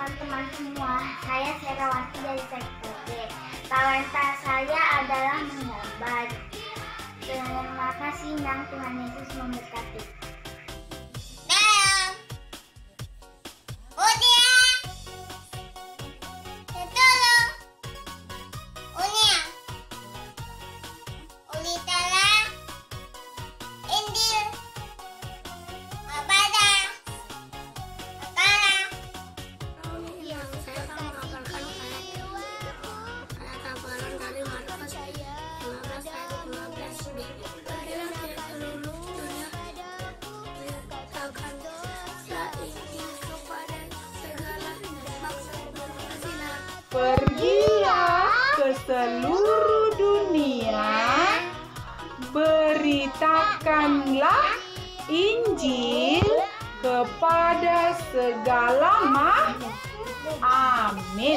teman-teman semua, saya Serawati dari Sektor B. Talenta saya adalah menggambar. Terima kasih, Nang. Tuhan Yesus memberkati. Pergilah ke seluruh dunia, beritakanlah Injil kepada segala makhluk. Amin.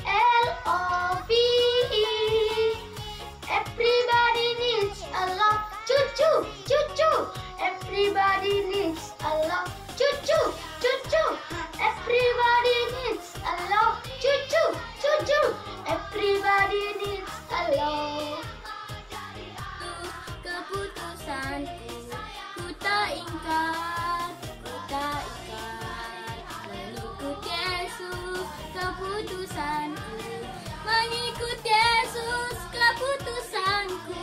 L-O-V-E. Everybody needs a love. Cucu, cucu. Everybody needs a love. Cucu, cucu. Everybody needs a love. Cucu, cucu. Everybody needs a love. Keputusanku, ku tak ingkar, mengikut Yesus. Keputusanku, mengikut Yesus. Keputusanku,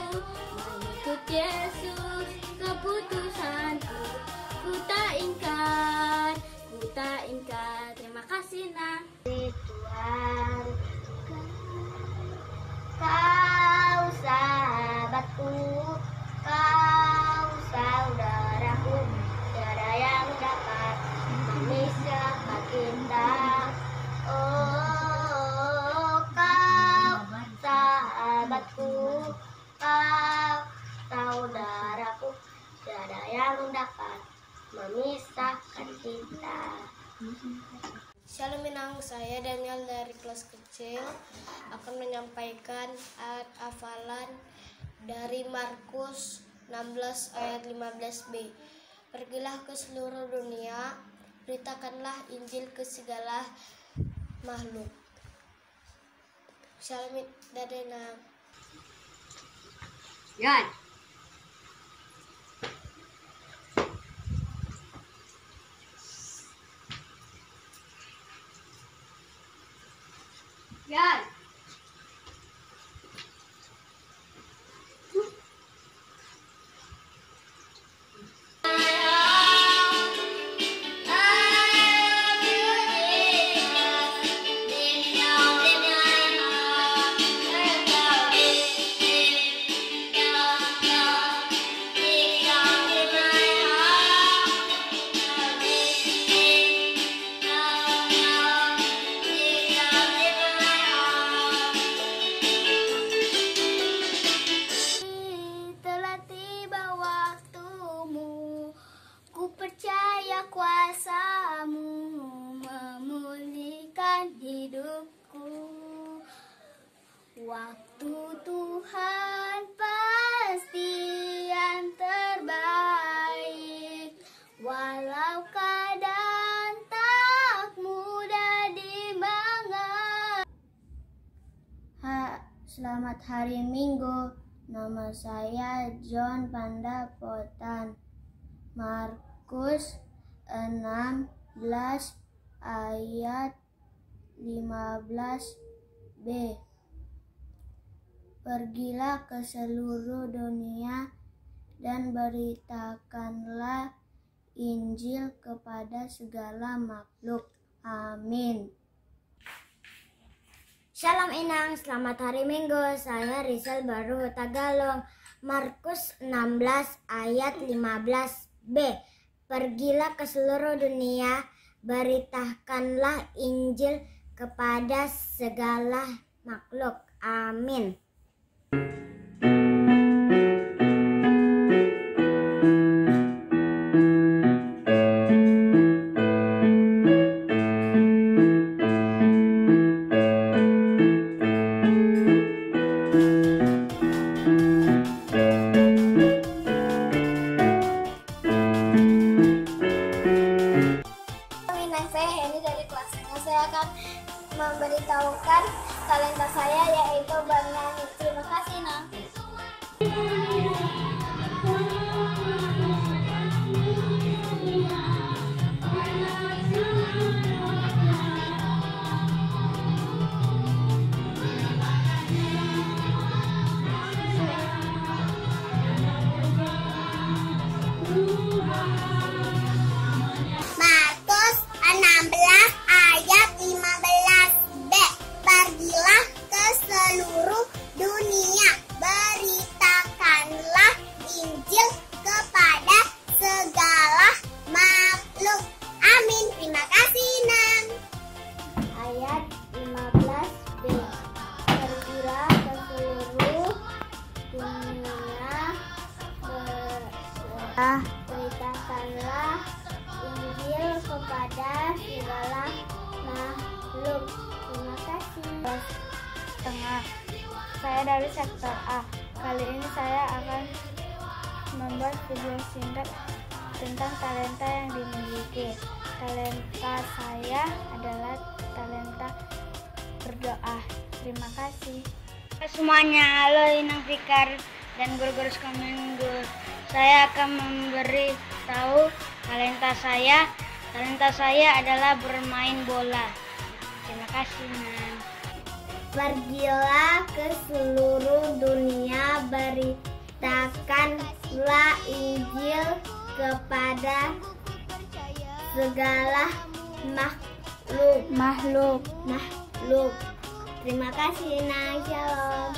mengikut Yesus. Keputusanku, ku tak ingkar, Terima kasih, Nang. Tuhan, kau sahabatku, kau saudaraku, tiada yang dapat memisahkan kita. Oh, kau sahabatku, kau saudaraku, tiada yang dapat memisahkan kita. Shalom Minang, saya Daniel dari kelas kecil akan menyampaikan ayat hafalan dari Markus 16 ayat 15b. Pergilah ke seluruh dunia, beritakanlah Injil ke segala makhluk. Shalom dari Nang. Yan. Yan. Kuasamu memulihkan hidupku. Waktu Tuhan pasti yang terbaik, walau keadaan tak mudah dimengerti. Selamat hari Minggu. Nama saya John Pandapotan. Markus 16 ayat 15b. Pergilah ke seluruh dunia dan beritakanlah Injil kepada segala makhluk. Amin. Shalom Inang, selamat hari Minggu. Saya Rizal Baru Tagalong. Markus 16 ayat 15b. Pergilah ke seluruh dunia, beritakanlah Injil kepada segala makhluk. Amin. memberitahukan talenta saya yaitu bernyanyi. Terima kasih, Nang. Markus 16 ayat 15b. Pergilah ke seluruh dunia, beritakanlah Injil kepada segala makhluk. Amin. Terima kasih, Nang. Ayat 15b. Pergilah ke seluruh dunia, beritakanlah Injil kepada segala makhluk. Terima kasih. Tengah. Saya dari sektor A. Kali ini saya akan membuat video singkat tentang talenta yang dimiliki. Talenta saya adalah talenta berdoa. Terima kasih. Semuanya, halo Inang Fikar dan guru-guru sekolah minggu. Saya akan memberi tahu talenta saya. Talenta saya adalah bermain bola. Terima kasih, Nan. Pergilah ke seluruh dunia, beritakanlah Injil kepada segala makhluk. Terima kasih, Nang. Shalom.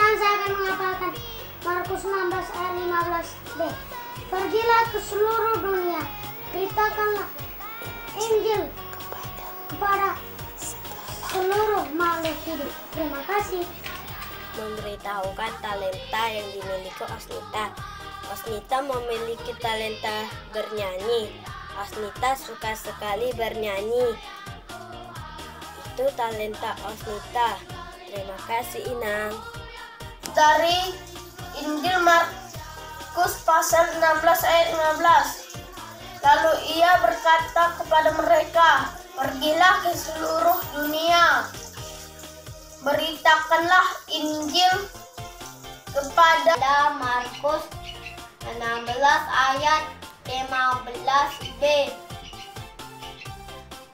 Saya akan menghafalkan Markus 16 ayat 15b. Pergilah ke seluruh dunia, beritakanlah Injil kepada seluruh makhluk hidup. Terima kasih. Memberitahukan talenta yang dimiliki Osnita. Osnita memiliki talenta bernyanyi. Osnita suka sekali bernyanyi. Itu talenta Osnita. Terima kasih, Inang. Dari Injil Markus pasal 16 ayat 15. Lalu ia berkata kepada mereka, pergilah ke seluruh dunia, beritakanlah Injil kepada Markus 16 ayat 15b.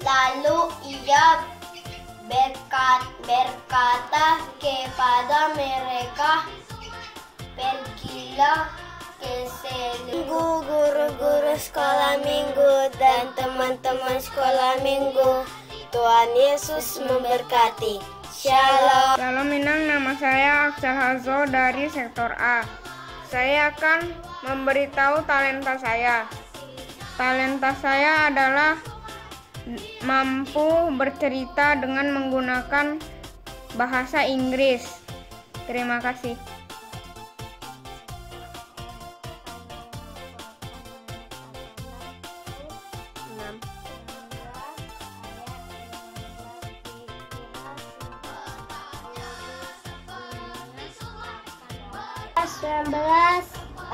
Lalu ia berkata kepada mereka, pergilah ke seluruh Guru-guru sekolah minggu dan teman-teman sekolah minggu, Tuhan Yesus memberkati. Shalom. Shalom Minang, nama saya Aksel Hazo dari sektor A. Saya akan memberitahu talenta saya. Talenta saya adalah mampu bercerita dengan menggunakan bahasa Inggris. Terima kasih.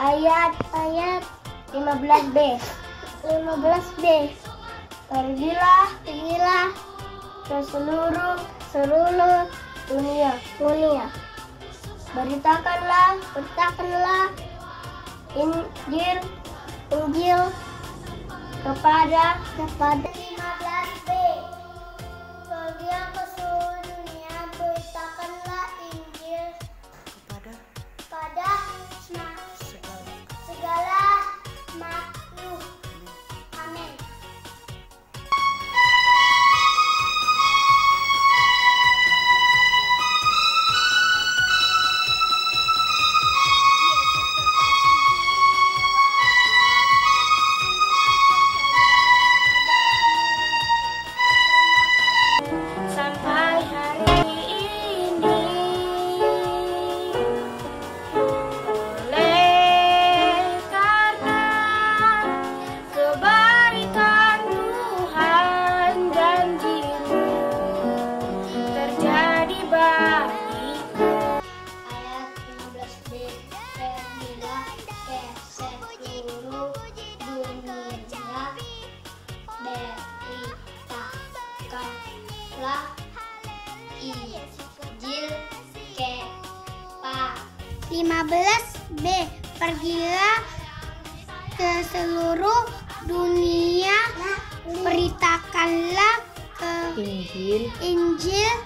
ayat 15b. Pergilah ke seluruh dunia. Beritakanlah Injil kepada 15b. Pergilah ke seluruh dunia, beritakanlah Injil kepada segala makhluk. Amin. 15B. Pergilah ke seluruh dunia, beritakanlah ke Injil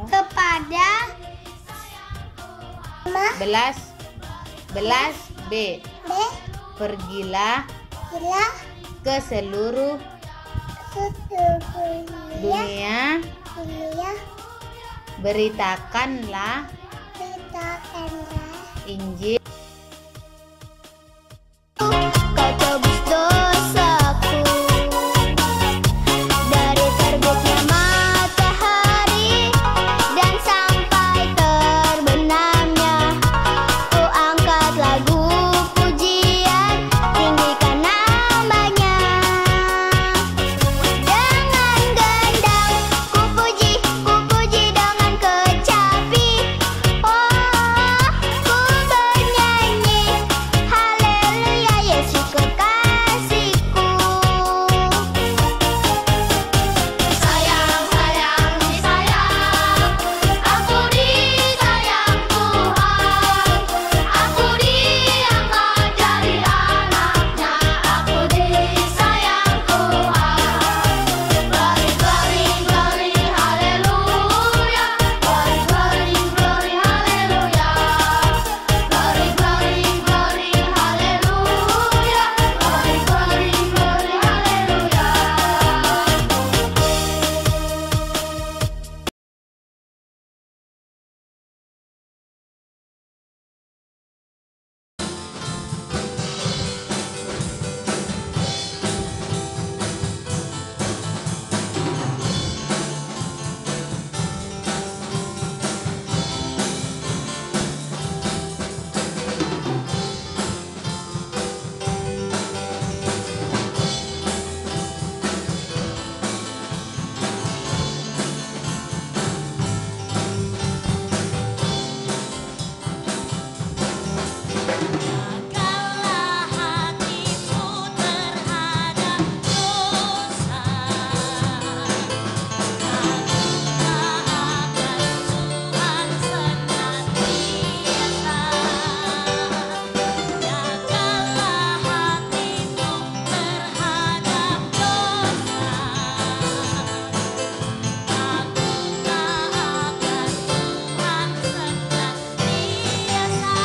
kepada belas B. Pergilah ke seluruh dunia, beritakanlah Injil. Kau tebus dosaku dari terbitnya matahari dan sampai terbenamnya. Ku angkat lagu pujian, tinggikan namanya. Dengan gendang ku puji dengan kecapi. Oh, ku bernyanyi haleluya, Yesus kekasihku. Sayang, sayang, disayang, aku disayang Tuhan. Aku diangkat jadi anaknya, aku disayang Tuhan. Glory, glory, glory, haleluya. Glory, glory, glory, haleluya. Glory, glory, glory, haleluya. Glory, glory, glory, haleluya. Jagalah hatimu terhadap dosa. Takutlah akan Tuhan senantiasa. Jagalah hatimu terhadap dosa. Takutlah akan Tuhan senantiasa.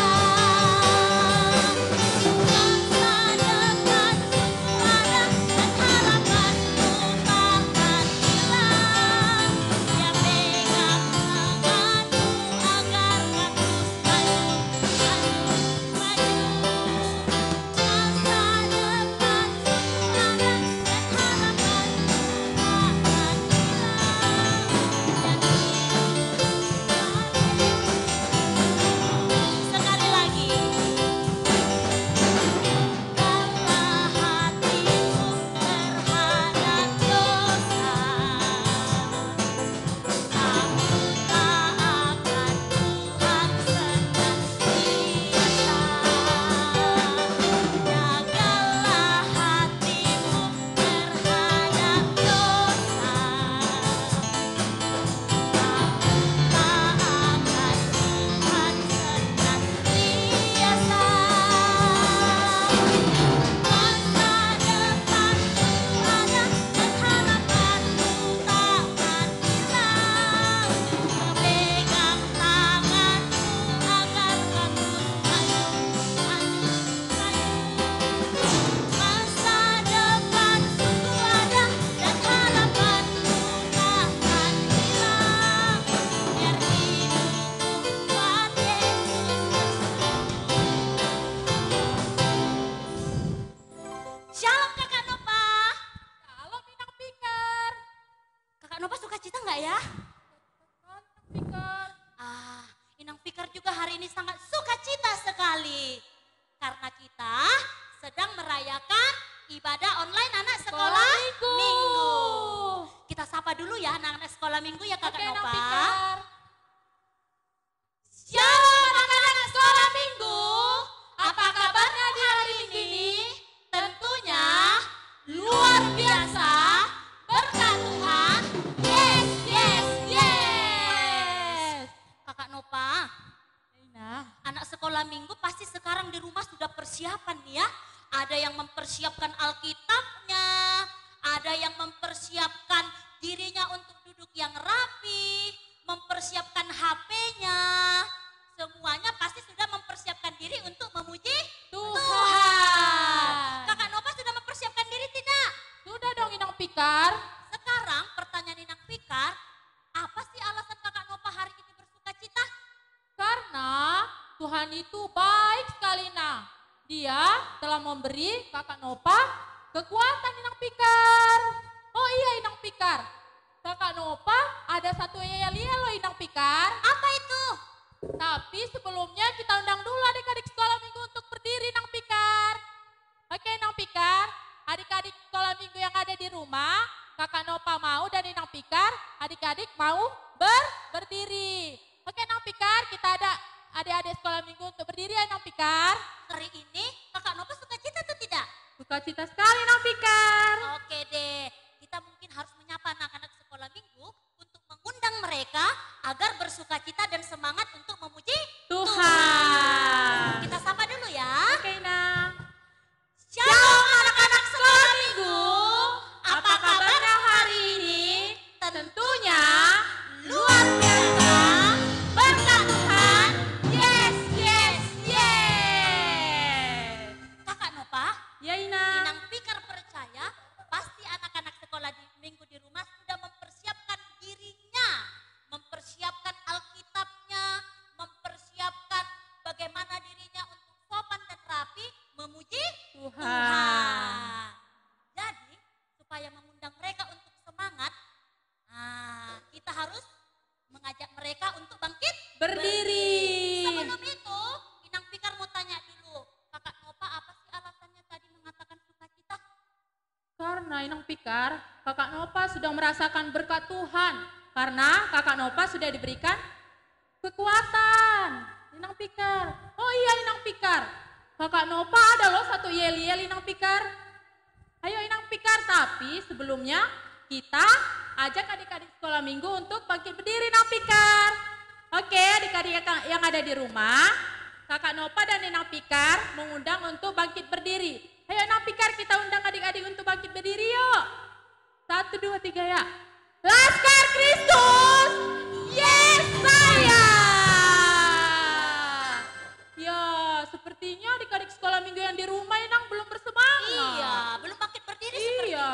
Sekali lagi. Jagalah hatimu terhadap dosa. Takutlah akan Tuhan senantiasa. Jagalah hatimu terhadap dosa. Takutlah akan Tuhan senantiasa. Masa depanmu ada dan harapanmu takkan hilang. Pegang tanganmu agar terus maju, maju, maju. Masa depan sungguh ada dan harapanmu takkan hilang. Biar hidupmu buat Yesus. Shalom Kakak Nova. Shalom Inang Pikar. Kakak Nova suka cita nggak ya? Inang Pikar juga hari ini sangat sukacita sekali. Karena kita sedang merayakan ibadah online anak sekolah minggu. Kita sapa dulu ya anak-anak sekolah minggu ya Kakak Nova. Shalom anak-anak sekolah minggu. Apa kabarnya di hari Minggu ini? Tentunya luar biasa. Berkat Tuhan. Yes, yes, yes. Kakak Nova. sekolah minggu pasti sekarang di rumah sudah persiapan nih ya. Ada yang mempersiapkan Alkitabnya, ada yang mempersiapkan dirinya untuk duduk yang rapi, mempersiapkan HP-nya. Semuanya pasti sudah mempersiapkan diri untuk memuji Tuhan. Kakak Nova sudah mempersiapkan diri tidak? Sudah dong Inang Pikar. Sekarang pertanyaan Inang Pikar, apa sih alasan Kakak Nova hari ini bersuka cita? Karena Tuhan itu baik sekali Nang. Dia telah memberi Kakak Nova kekuatan Inang Pikar. Oh iya Inang Pikar, Kakak Nova ada satu yel-yel loh Inang Pikar. Apa itu? Tapi sebelumnya kita undang dulu adik-adik sekolah minggu untuk berdiri Inang Pikar. Oke Inang Pikar, adik-adik sekolah minggu yang ada di rumah, Kakak Nova mau dan Inang Pikar, adik-adik mau berdiri. Oke Inang Pikar, kita ada adik-adik sekolah minggu untuk berdiri ya Inang Pikar. Hari ini Kakak Nova suka cita atau tidak? Suka cita sekali Inang Pikar. Oke deh, kita mungkin harus menyapa anak-anak sekolah minggu untuk mengundang mereka agar bersuka cita dan semangat untuk memuji Tuhan. Kita sapa dulu ya. Oke Inang. Shalom anak-anak sekolah minggu. Apa kabarnya hari ini? Tentunya luar biasa. Berkat Tuhan. Yes, yes, yes. Kakak Nova, Ya Inang. Inang Pikar percaya pasti anak-anak sekolah di minggu di rumah sudah mempersiapkan dirinya, mempersiapkan Alkitabnya, mempersiapkan bagaimana dirinya untuk sopan dan rapi memuji Tuhan. Jadi supaya mengundang mereka untuk semangat, kita harus mengajak mereka untuk bangkit Berdiri. Sebelum itu, Inang Pikar mau tanya dulu, Kakak Nova apa sih alasannya tadi mengatakan sukacita? Karena Inang Pikar, Kakak Nova sudah merasakan berkat Tuhan. Karena Kakak Nova sudah diberikan kekuatan. Inang Pikar. Oh iya Inang Pikar. Kakak Nova ada loh satu yel-yel Inang Pikar. Ayo Inang Pikar, tapi sebelumnya kita ajak adik-adik sekolah minggu untuk bangkit berdiri Inang Pikar. Oke adik-adik yang ada di rumah, Kakak Nova dan Inang Pikar mengundang untuk bangkit berdiri. Ayo Inang Pikar, kita undang adik-adik untuk bangkit berdiri yuk. 1, 2, 3 ya. Laskar Kristus, Yesaya. Ya, sepertinya adik-adik sekolah minggu yang di rumah Inang belum bersemangat. Iya, belum bangkit berdiri sepertinya. Iya.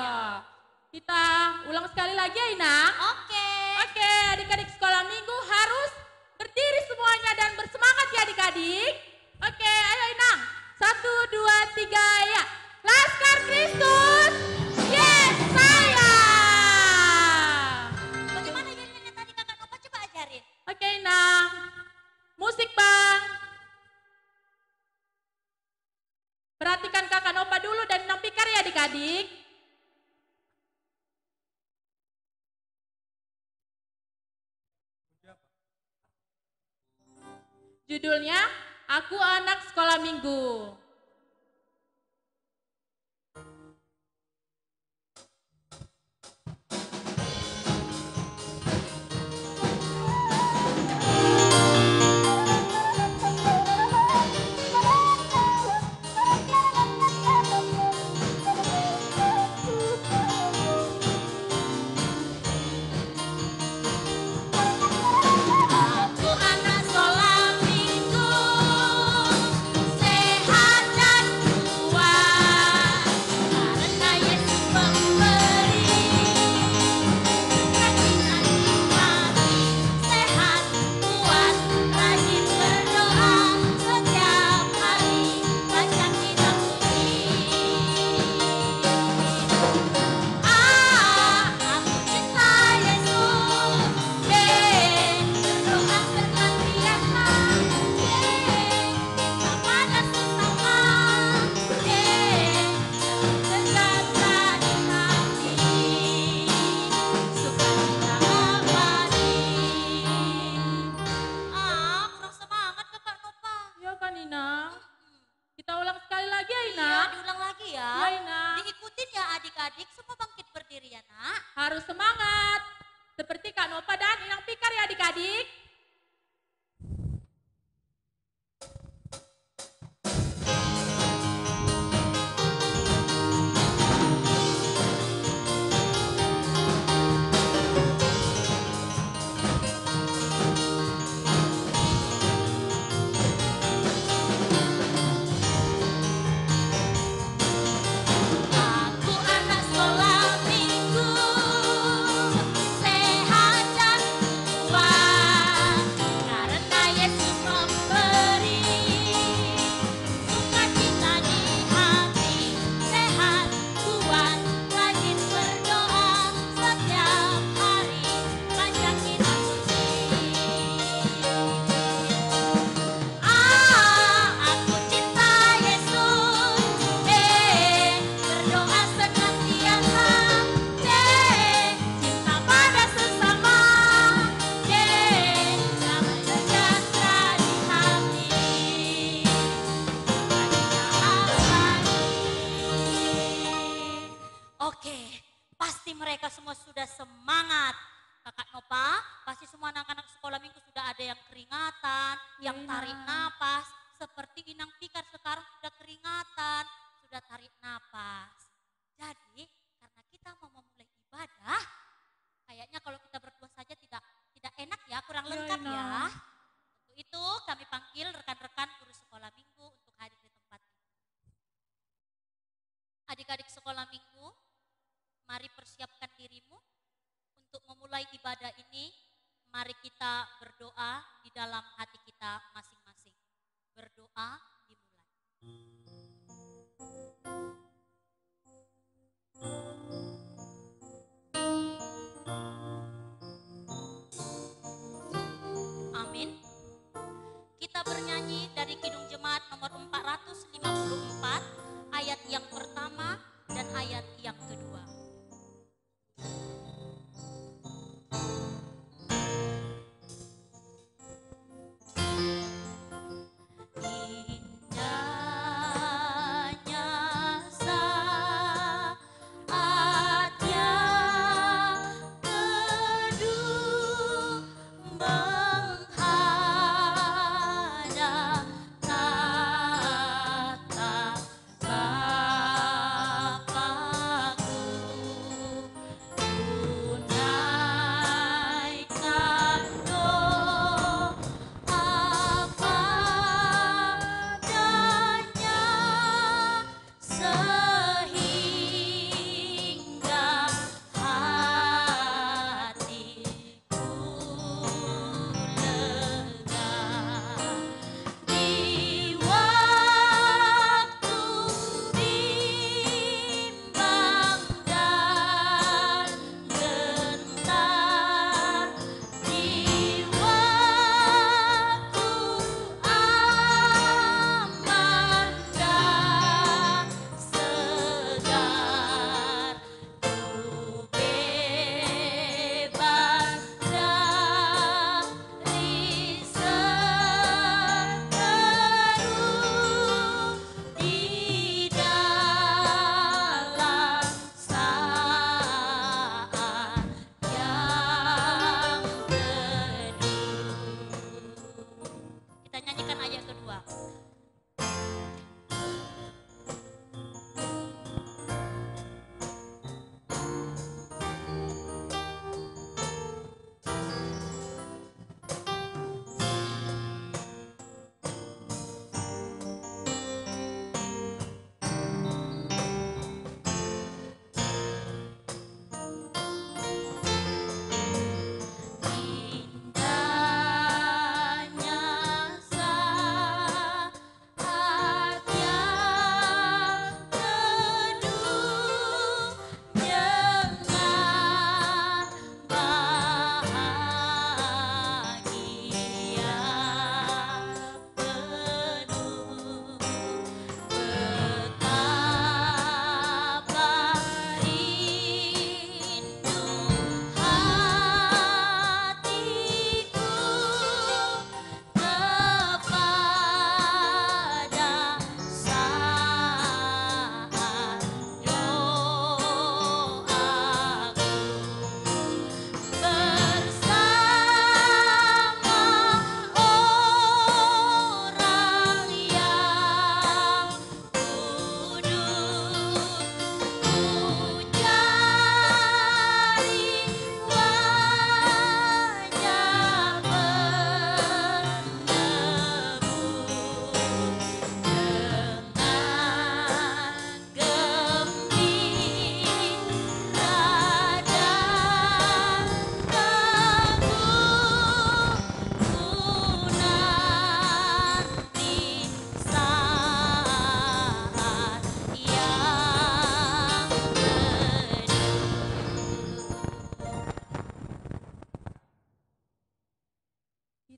Kita ulang sekali lagi ya Inang. Oke. Oke, adik-adik sekolah minggu harus berdiri semuanya dan bersemangat ya adik-adik. Oke, ayo Inang. 1, 2, 3 ya. Laskar Kristus, Yesaya. Bagaimana nyanyiannya tadi Kakak Nova, coba ajarin. Oke Inang. Musik Bang. Perhatikan Kakak Nova dulu dan Inang Pikar ya adik-adik. Judulnya Aku Anak Sekolah Minggu. Aku anak sekolah minggu, sehat dan kuat, karena Yesus memberi. Rajin mati, sehat, kuat, rajin berdoa, setiap hari baca kitab suci. Aku cinta Yesus, berdoa senantiasa, bersama dan sesama, berkata di hati, sukacita abadi. Kurang semangat Kakak Nova. Ya kan Inang? Kita ulang sekali lagi ya Iya, Inang. diulang lagi ya. Ya Inang. Diikutin ya adik-adik, semua bangkit berdiri ya nak. Harus semangat. Seperti Kak Nova dan Inang Pikar ya adik-adik. yang tarik napas. Seperti Inang Pikar sekarang sudah keringatan, sudah tarik napas. Jadi karena kita mau memulai ibadah, kayaknya kalau kita berdua saja tidak enak ya, kurang lengkap ya. Untuk itu kami panggil rekan-rekan guru sekolah minggu untuk hadir di tempat ini. Adik-adik sekolah minggu, mari persiapkan dirimu untuk memulai ibadah ini. Mari kita berdoa di dalam hati kita masing-masing. Berdoa dimulai. Amin. Kita bernyanyi dari Kidung Jemaat nomor 454, ayat yang pertama dan ayat yang kedua.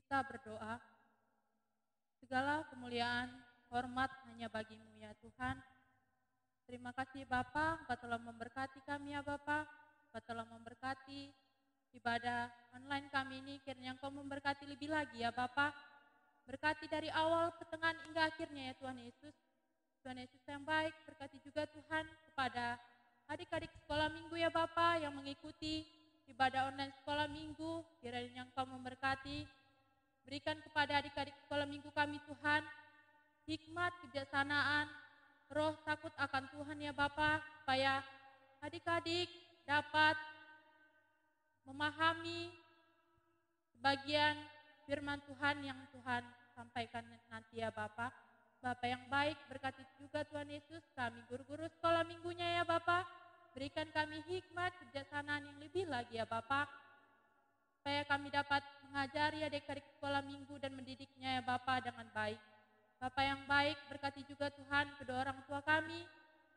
Kita berdoa, segala kemuliaan, hormat hanya bagimu ya Tuhan. Terima kasih Bapa, Engkau telah memberkati kami ya Bapa, Engkau telah memberkati ibadah online kami ini, kiranya Engkau memberkati lebih lagi ya Bapa. Berkati dari awal, pertengahan hingga akhirnya ya Tuhan Yesus. Tuhan Yesus yang baik, berkati juga Tuhan kepada adik-adik sekolah minggu ya Bapa yang mengikuti ibadah online sekolah minggu, kiranya Engkau memberkati. Berikan kepada adik-adik sekolah minggu kami Tuhan, hikmat, kebijaksanaan, roh takut akan Tuhan ya Bapa, supaya adik-adik dapat memahami sebagian firman Tuhan yang Tuhan sampaikan nanti ya Bapa. Bapa yang baik, berkati juga Tuhan Yesus kami guru-guru sekolah minggunya ya Bapa. Berikan kami hikmat, kebijaksanaan yang lebih lagi ya Bapa, supaya kami dapat mengajari adik-adik sekolah minggu dan mendidiknya ya Bapa dengan baik. Bapa yang baik, berkati juga Tuhan kedua orang tua kami,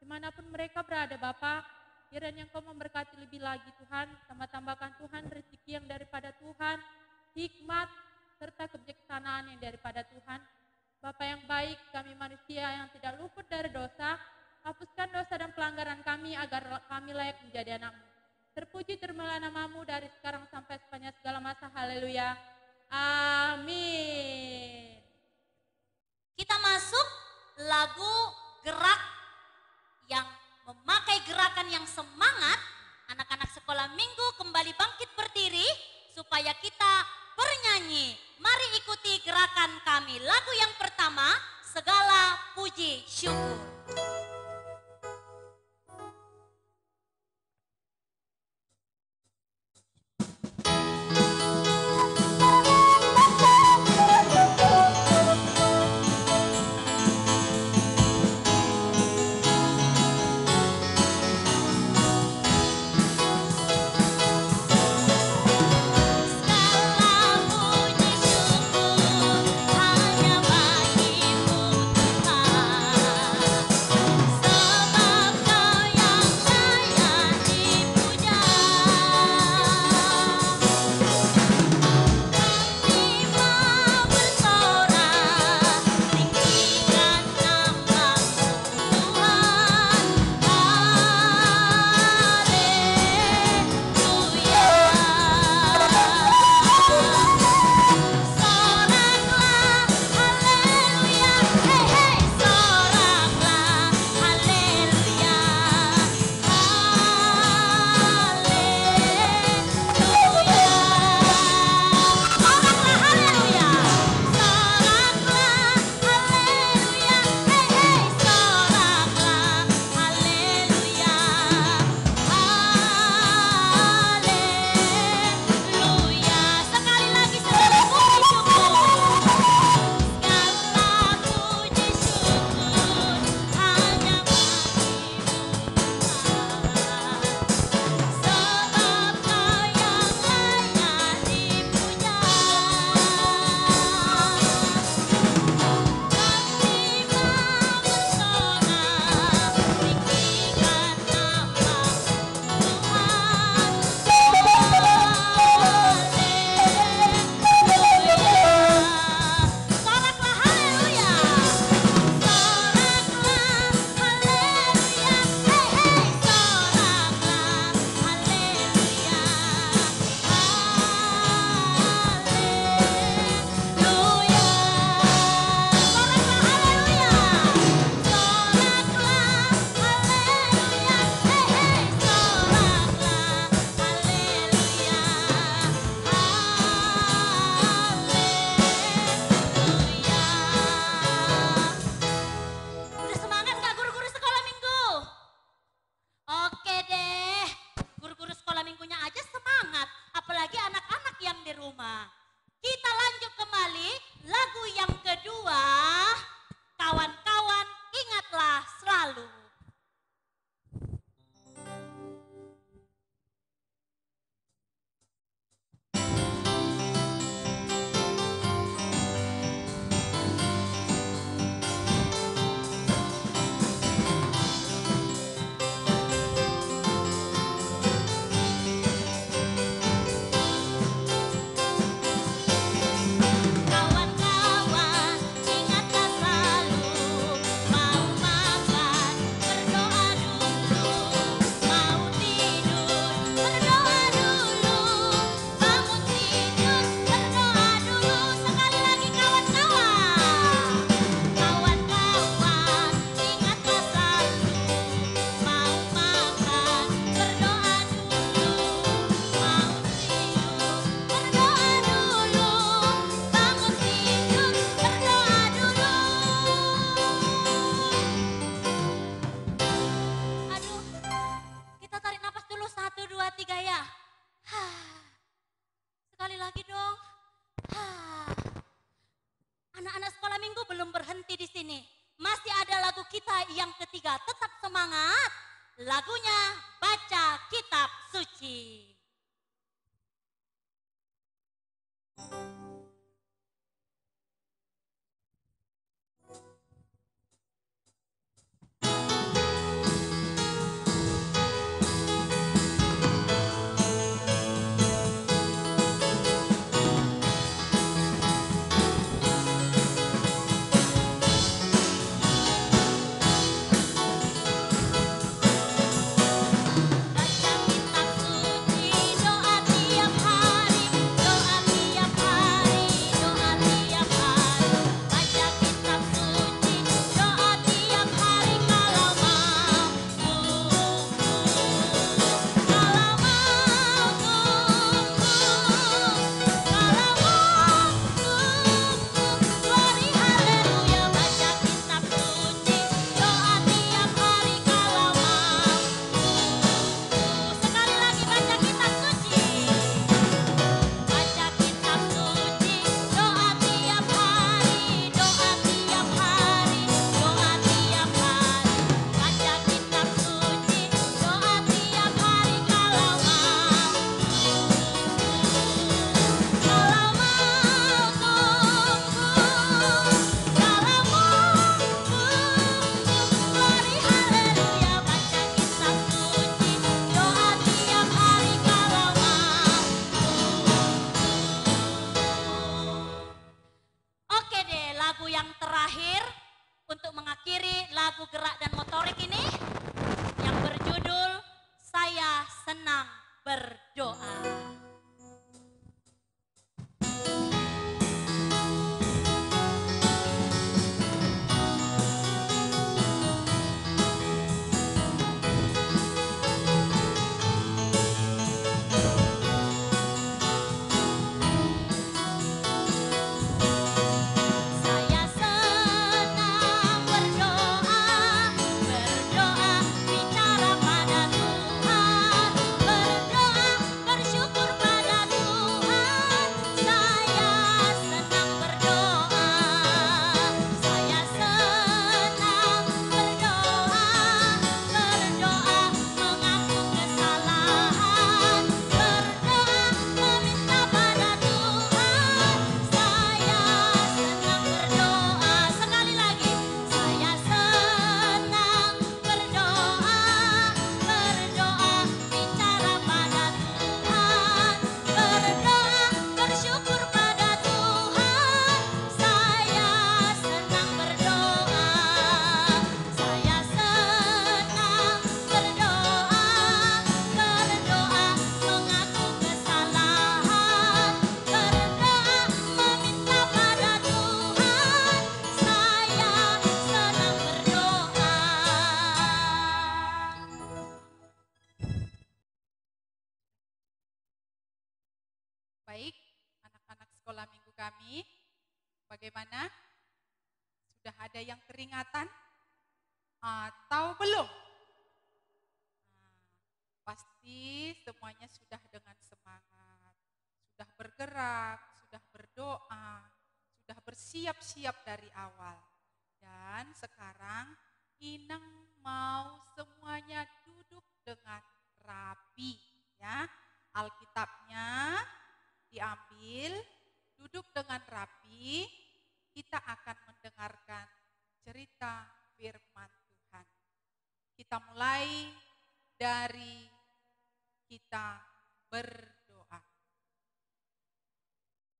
dimanapun mereka berada Bapa. Kiranya Engkau memberkati lebih lagi Tuhan, tambah-tambahkan Tuhan rezeki yang daripada Tuhan, hikmat, serta kebijaksanaan yang daripada Tuhan. Bapa yang baik, kami manusia yang tidak luput dari dosa, hapuskan dosa dan pelanggaran kami agar kami layak menjadi anak-Mu. Terpuji termulia nama-Mu dari sekarang sampai sepanjang segala masa. Haleluya. Amin. Kita masuk lagu gerak yang memakai gerakan yang semangat. Anak-anak sekolah minggu kembali bangkit berdiri supaya kita bernyanyi. Mari ikuti gerakan kami. Lagu yang pertama, segala puji syukur. Hanya bagimu Tuhan. berhenti di sini. Masih ada lagu kita yang ketiga, tetap semangat. Lagunya Baca Kitab Suci. Baik, anak-anak sekolah minggu kami, bagaimana? Sudah ada yang keringatan atau belum? Pasti semuanya sudah dengan semangat, sudah bergerak, sudah berdoa, sudah bersiap-siap dari awal. Dan sekarang Inang mau semuanya duduk dengan rapi, ya. Alkitabnya diambil, duduk dengan rapi, kita akan mendengarkan cerita firman Tuhan. Kita mulai dari kita berdoa.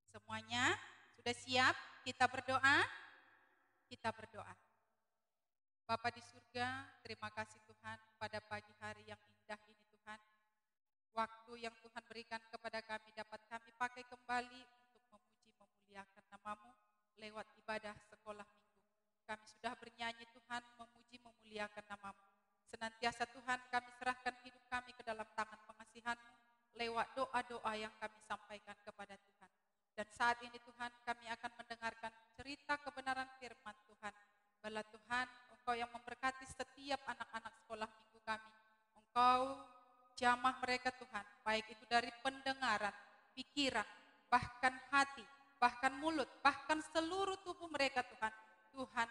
Semuanya sudah siap? Kita berdoa? Kita berdoa. Bapa di surga, terima kasih Tuhan pada pagi hari yang indah ini Tuhan. Waktu yang Tuhan berikan kepada kami dapat kami pakai kembali untuk memuji memuliakan nama-Mu lewat ibadah sekolah minggu. Kami sudah bernyanyi Tuhan memuji memuliakan nama-Mu. Senantiasa Tuhan kami serahkan hidup kami ke dalam tangan pengasihan-Mu lewat doa-doa yang kami sampaikan kepada Tuhan. Dan saat ini Tuhan kami akan mendengarkan cerita kebenaran firman Tuhan. Bala Tuhan, Engkau yang memberkati setiap anak-anak sekolah minggu kami. Engkau jamah mereka Tuhan, baik itu dari pendengaran, pikiran, bahkan hati, bahkan mulut, bahkan seluruh tubuh mereka Tuhan. Tuhan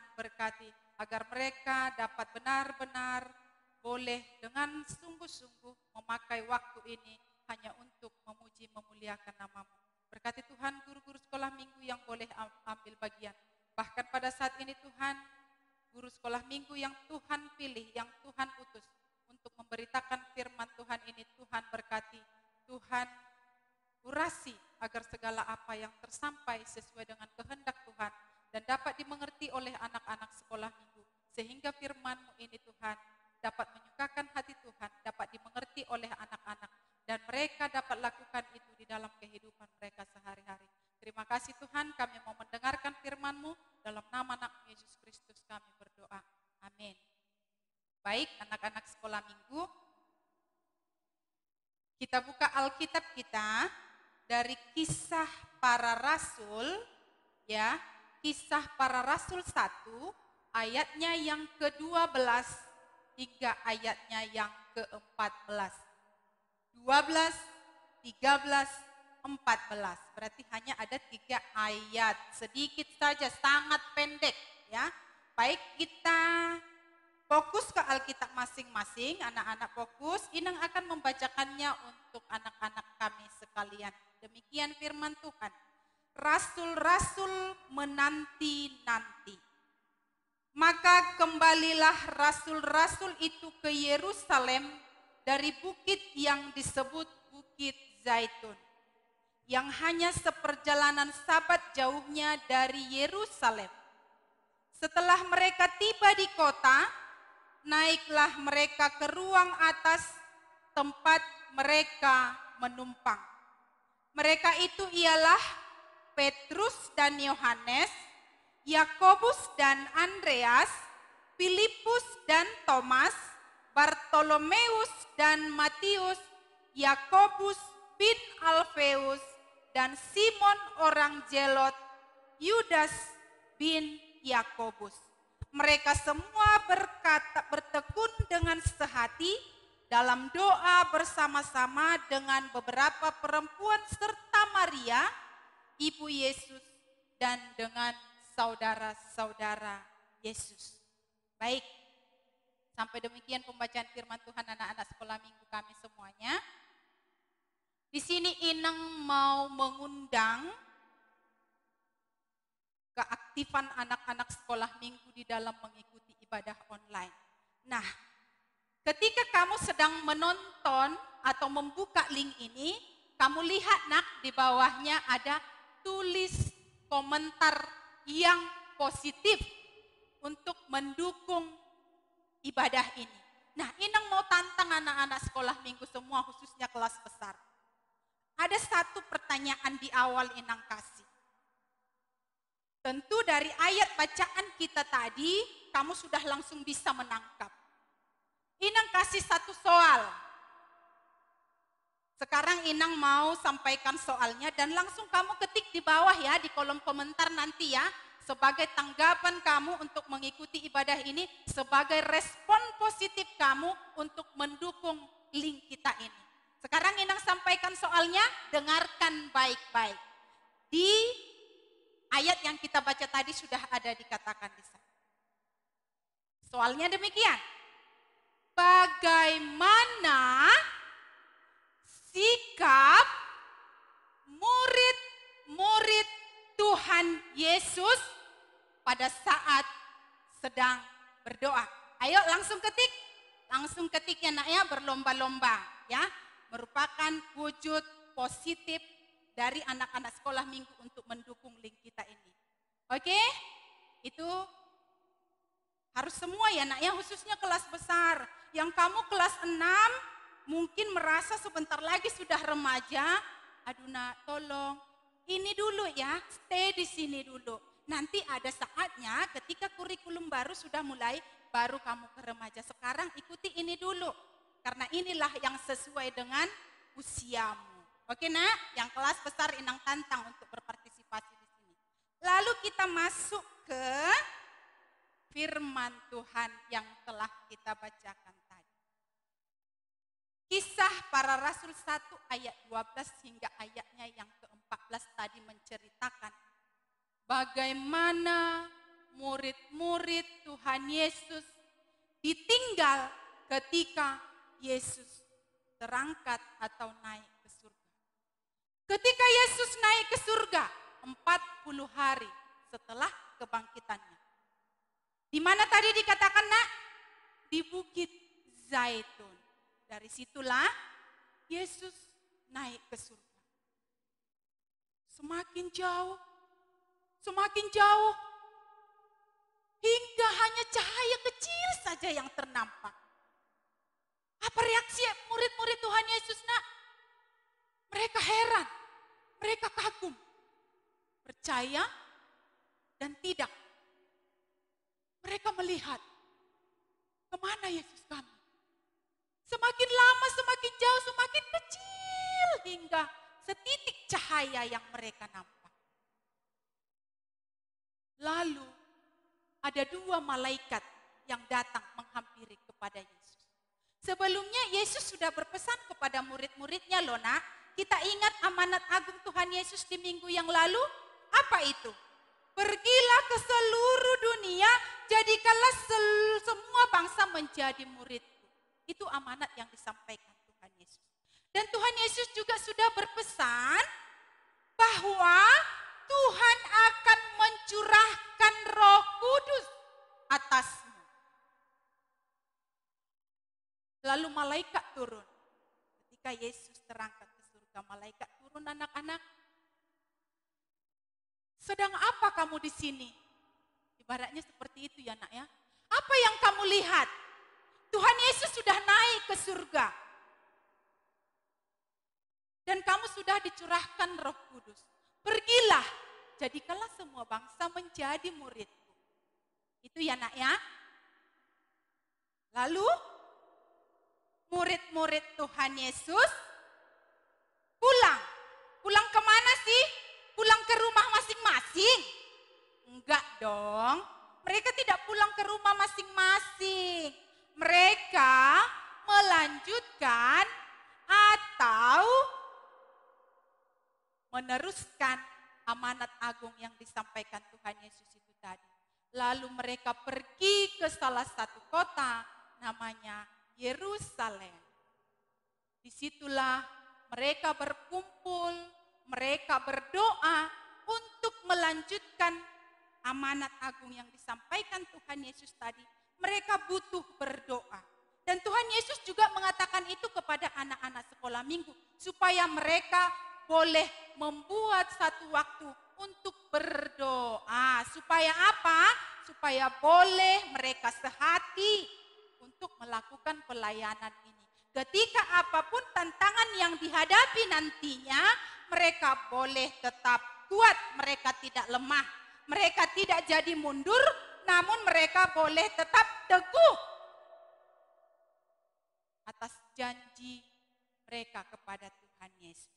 mereka dapat benar-benar boleh dengan sungguh-sungguh memakai waktu ini hanya untuk memuji memuliakan nama-Mu. Berkati Tuhan guru-guru sekolah minggu yang boleh ambil bagian. Bahkan pada saat ini Tuhan, guru sekolah minggu yang Tuhan pilih, yang Tuhan utus untuk memberitakan firman Tuhan ini, Tuhan berkati, Tuhan urasi agar segala apa yang tersampai sesuai dengan kehendak Tuhan dan dapat dimengerti oleh anak-anak sekolah minggu. Sehingga firman-Mu ini Tuhan dapat menyukakan hati Tuhan, dapat dimengerti oleh anak-anak, dan mereka dapat lakukan itu di dalam kehidupan mereka sehari-hari. Terima kasih Tuhan, kami mau mendengarkan firman-Mu, dalam nama anak Yesus Kristus kami berdoa. Amin. Baik, anak-anak sekolah minggu, kita buka Alkitab kita dari Kisah Para Rasul, ya, Kisah Para Rasul 1, ayatnya yang ke-12 hingga ayatnya yang ke-14. 12, 13, 14. Berarti hanya ada 3 ayat. Sedikit saja, sangat pendek, ya. Baik, kita fokus ke Alkitab masing-masing, anak-anak fokus. Inang akan membacakannya untuk anak-anak kami sekalian. Demikian firman Tuhan. Rasul-rasul menanti-nanti. Maka kembalilah rasul-rasul itu ke Yerusalem dari bukit yang disebut Bukit Zaitun, yang hanya seperjalanan sabat jauhnya dari Yerusalem. Setelah mereka tiba di kota, naiklah mereka ke ruang atas tempat mereka menumpang. Mereka itu ialah Petrus dan Yohanes, Yakobus dan Andreas, Filipus dan Thomas, Bartolomeus dan Matius, Yakobus bin Alfeus, dan Simon orang Zelot, Yudas bin Yakobus. Mereka semua bertekun dengan sehati dalam doa bersama-sama dengan beberapa perempuan serta Maria, ibu Yesus, dan dengan saudara-saudara Yesus. Baik, sampai demikian pembacaan firman Tuhan anak-anak sekolah minggu kami semuanya. Di sini Inang mau mengundang keaktifan anak-anak sekolah minggu di dalam mengikuti ibadah online. Nah, ketika kamu sedang menonton atau membuka link ini, kamu lihat nak di bawahnya ada tulis komentar yang positif untuk mendukung ibadah ini. Nah, Inang mau tantang anak-anak sekolah minggu semua, khususnya kelas besar. Ada satu pertanyaan di awal Inang kasih. Tentu dari ayat bacaan kita tadi, kamu sudah langsung bisa menangkap. Inang kasih satu soal. Sekarang Inang mau sampaikan soalnya dan langsung kamu ketik di bawah ya, di kolom komentar nanti ya. Sebagai tanggapan kamu untuk mengikuti ibadah ini, sebagai respon positif kamu untuk mendukung link kita ini. Sekarang Inang sampaikan soalnya, dengarkan baik-baik. Di ayat yang kita baca tadi sudah ada dikatakan di sana. Soalnya demikian. Bagaimana sikap murid-murid Tuhan Yesus pada saat sedang berdoa? Ayo langsung ketik ya nak ya, berlomba-lomba ya. Merupakan wujud positif dari anak-anak sekolah minggu untuk mendukung link kita ini. Oke? Itu harus semua ya nak ya, khususnya kelas besar. Yang kamu kelas 6 mungkin merasa sebentar lagi sudah remaja. Aduh nak, tolong ini dulu ya, stay di sini dulu. Nanti ada saatnya ketika kurikulum baru sudah mulai, baru kamu ke remaja. Sekarang ikuti ini dulu. Karena inilah yang sesuai dengan usiamu. Oke nak, yang kelas besar Inang tantang untuk berpartisipasi di sini. Lalu kita masuk ke firman Tuhan yang telah kita bacakan tadi. Kisah Para Rasul 1 ayat 12 hingga ayatnya yang ke-14 tadi menceritakan bagaimana murid-murid Tuhan Yesus ditinggal ketika Yesus terangkat atau naik ke surga. Ketika Yesus naik ke surga 40 hari setelah kebangkitannya. Di mana tadi dikatakan nak? Di Bukit Zaitun. Dari situlah Yesus naik ke surga. Semakin jauh, hingga hanya cahaya kecil saja yang ternampak. Apa reaksi murid-murid Tuhan Yesus nak? Mereka heran, mereka kagum, percaya dan tidak. Mereka melihat, kemana Yesus kami? Semakin lama, semakin jauh, semakin kecil hingga setitik cahaya yang mereka nampak. Lalu ada 2 malaikat yang datang menghampiri kepada Yesus. Sebelumnya Yesus sudah berpesan kepada murid-muridnya loh nak. Kita ingat amanat agung Tuhan Yesus di minggu yang lalu. Apa itu? Pergilah ke seluruh dunia, jadikanlah semua bangsa menjadi muridku. Itu amanat yang disampaikan Tuhan Yesus. Dan Tuhan Yesus juga sudah berpesan bahwa Tuhan akan mencurahkan Roh Kudus atasmu. Lalu malaikat turun. Ketika Yesus terangkat ke surga, malaikat turun anak-anak. Sedang apa kamu di sini? Ibaratnya seperti itu ya nak ya. Apa yang kamu lihat? Tuhan Yesus sudah naik ke surga. Dan kamu sudah dicurahkan Roh Kudus. Pergilah, jadikanlah semua bangsa menjadi muridku. Itu ya nak ya. Lalu murid-murid Tuhan Yesus pulang. Pulang kemana sih? Pulang ke rumah masing-masing? Enggak dong. Mereka tidak pulang ke rumah masing-masing. Mereka melanjutkan atau meneruskan amanat agung yang disampaikan Tuhan Yesus itu tadi. Lalu mereka pergi ke salah satu kota namanya Yerusalem. Disitulah mereka berkumpul, mereka berdoa untuk melanjutkan amanat agung yang disampaikan Tuhan Yesus tadi. Mereka butuh berdoa. Dan Tuhan Yesus juga mengatakan itu kepada anak-anak sekolah minggu. Supaya mereka boleh membuat satu waktu untuk berdoa. Supaya apa? Supaya boleh mereka sehati untuk melakukan pelayanan ini. Ketika apapun tantangan yang dihadapi nantinya, mereka boleh tetap kuat, mereka tidak lemah. Mereka tidak jadi mundur, namun mereka boleh tetap teguh atas janji mereka kepada Tuhan Yesus.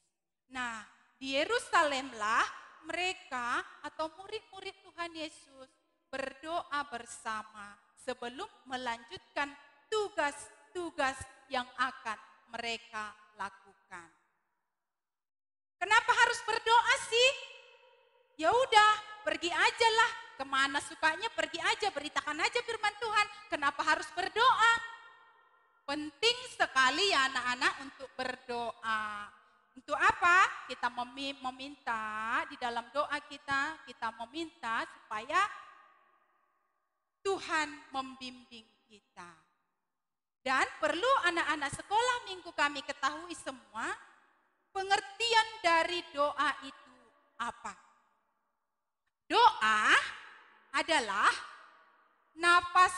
Nah, di Yerusalemlah mereka atau murid-murid Tuhan Yesus berdoa bersama sebelum melanjutkan tugas-tugas yang akan mereka lakukan. Kenapa harus berdoa sih? Ya udah, pergi aja lah. Kemana sukanya pergi aja, beritakan aja firman Tuhan. Kenapa harus berdoa? Penting sekali ya anak-anak untuk berdoa. Untuk apa? Kita meminta di dalam doa kita meminta supaya Tuhan membimbing kita. Dan perlu anak-anak sekolah minggu kami ketahui semua, pengertian dari doa itu apa? Doa adalah napas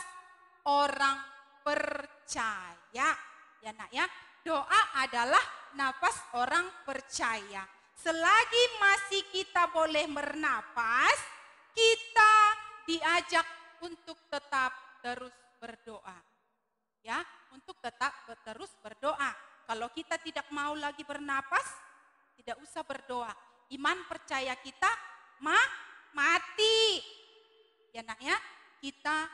orang percaya. Ya nak ya, doa adalah napas orang percaya. Selagi masih kita boleh bernapas, kita diajak untuk tetap terus berdoa. Ya, untuk tetap terus berdoa. Kalau kita tidak mau lagi bernapas, tidak usah berdoa. Iman percaya kita mati. Ya nak ya, kita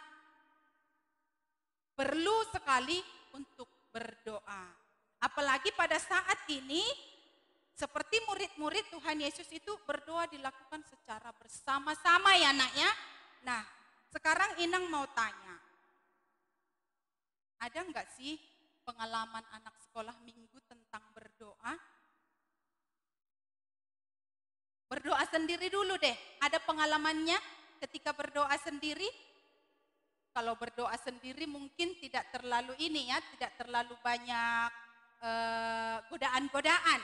perlu sekali untuk berdoa. Apalagi pada saat ini, seperti murid-murid Tuhan Yesus itu berdoa dilakukan secara bersama-sama ya nak ya. Nah, sekarang Inang mau tanya. Ada enggak sih pengalaman anak sekolah minggu tentang berdoa? Berdoa sendiri dulu deh. Ada pengalamannya ketika berdoa sendiri? Kalau berdoa sendiri mungkin tidak terlalu ini ya, tidak terlalu banyak godaan-godaan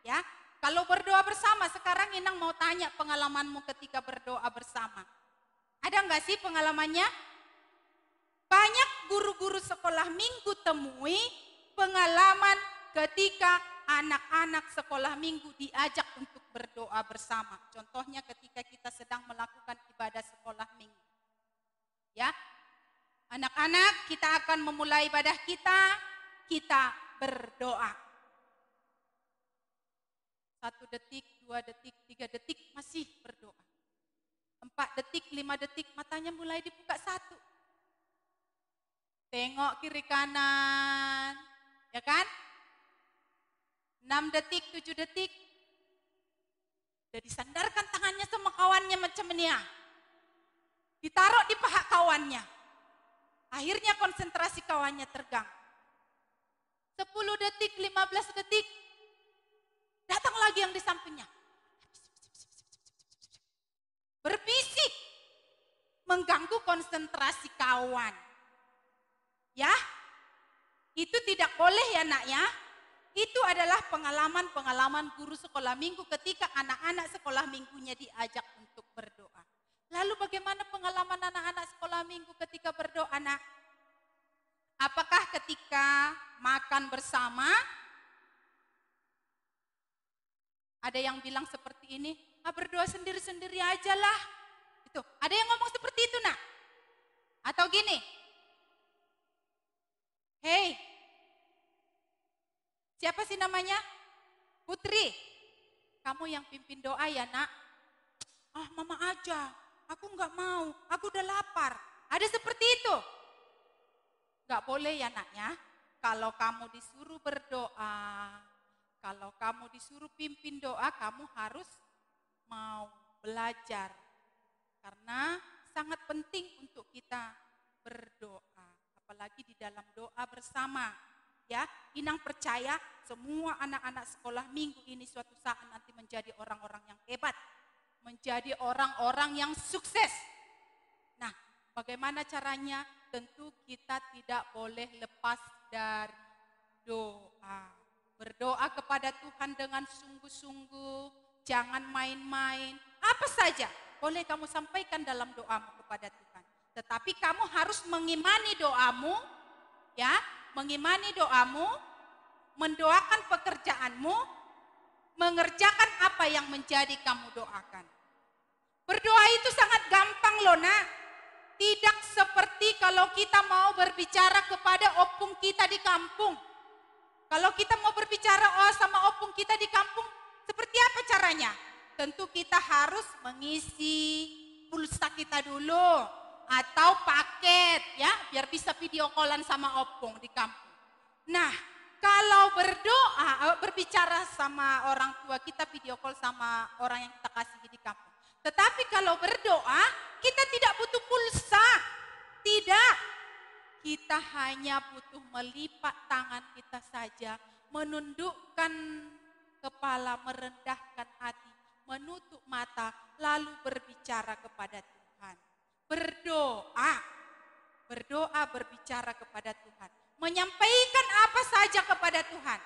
ya. Kalau berdoa bersama, sekarang Inang mau tanya pengalamanmu ketika berdoa bersama. Ada enggak sih pengalamannya? Banyak guru-guru sekolah minggu temui pengalaman ketika anak-anak sekolah minggu diajak untuk berdoa bersama. Contohnya ketika kita sedang melakukan ibadah sekolah minggu. Ya, anak-anak, kita akan memulai ibadah kita berdoa. 1 detik, 2 detik, 3 detik masih berdoa. 4 detik, 5 detik matanya mulai dibuka 1. Tengok kiri kanan, ya kan? 6 detik, 7 detik. Udah disandarkan tangannya sama kawannya macam ini ya. Ditaruh di paha kawannya. Akhirnya konsentrasi kawannya terganggu. 10 detik, 15 detik. Datang lagi yang di sampingnya. Berbisik. Mengganggu konsentrasi kawan. Ya. Itu tidak boleh ya nak ya. Itu adalah pengalaman-pengalaman guru sekolah minggu ketika anak-anak sekolah minggunya diajak untuk berdoa. Lalu bagaimana pengalaman anak-anak sekolah minggu ketika berdoa nak? Apakah ketika makan bersama, ada yang bilang seperti ini, berdoa sendiri-sendiri aja lah. Itu. Ada yang ngomong seperti itu nak? Atau gini, hei, siapa sih namanya? Putri, kamu yang pimpin doa ya nak? Mama aja, aku nggak mau, aku udah lapar. Ada seperti itu? Nggak boleh ya nak ya. Kalau kamu disuruh berdoa, kalau kamu disuruh pimpin doa, kamu harus mau belajar. Karena sangat penting untuk kita berdoa. Apalagi di dalam doa bersama. Ya, Inang percaya semua anak-anak sekolah minggu ini suatu saat nanti menjadi orang-orang yang hebat. Menjadi orang-orang yang sukses. Nah, bagaimana caranya? Tentu kita tidak boleh lepas dari doa. Berdoa kepada Tuhan dengan sungguh-sungguh, jangan main-main. Apa saja boleh kamu sampaikan dalam doamu kepada Tuhan. Tetapi kamu harus mengimani doamu, ya, mengimani doamu, mendoakan pekerjaanmu, mengerjakan apa yang menjadi kamu doakan. Berdoa itu sangat gampang loh nak. Tidak seperti kalau kita mau berbicara kepada opung kita di kampung. Kalau kita mau berbicara sama opung kita di kampung, seperti apa caranya? Tentu kita harus mengisi pulsa kita dulu. Atau paket ya, biar bisa video callan sama opung di kampung. Nah, kalau berdoa, berbicara sama orang tua kita video call sama orang yang kita kasih di kampung. Tetapi kalau berdoa, kita tidak butuh pulsa. Tidak. Kita hanya butuh melipat tangan kita saja, menundukkan kepala, merendahkan hati, menutup mata, lalu berbicara kepada Tuhan. Berdoa. Berdoa, berbicara kepada Tuhan. Menyampaikan apa saja kepada Tuhan.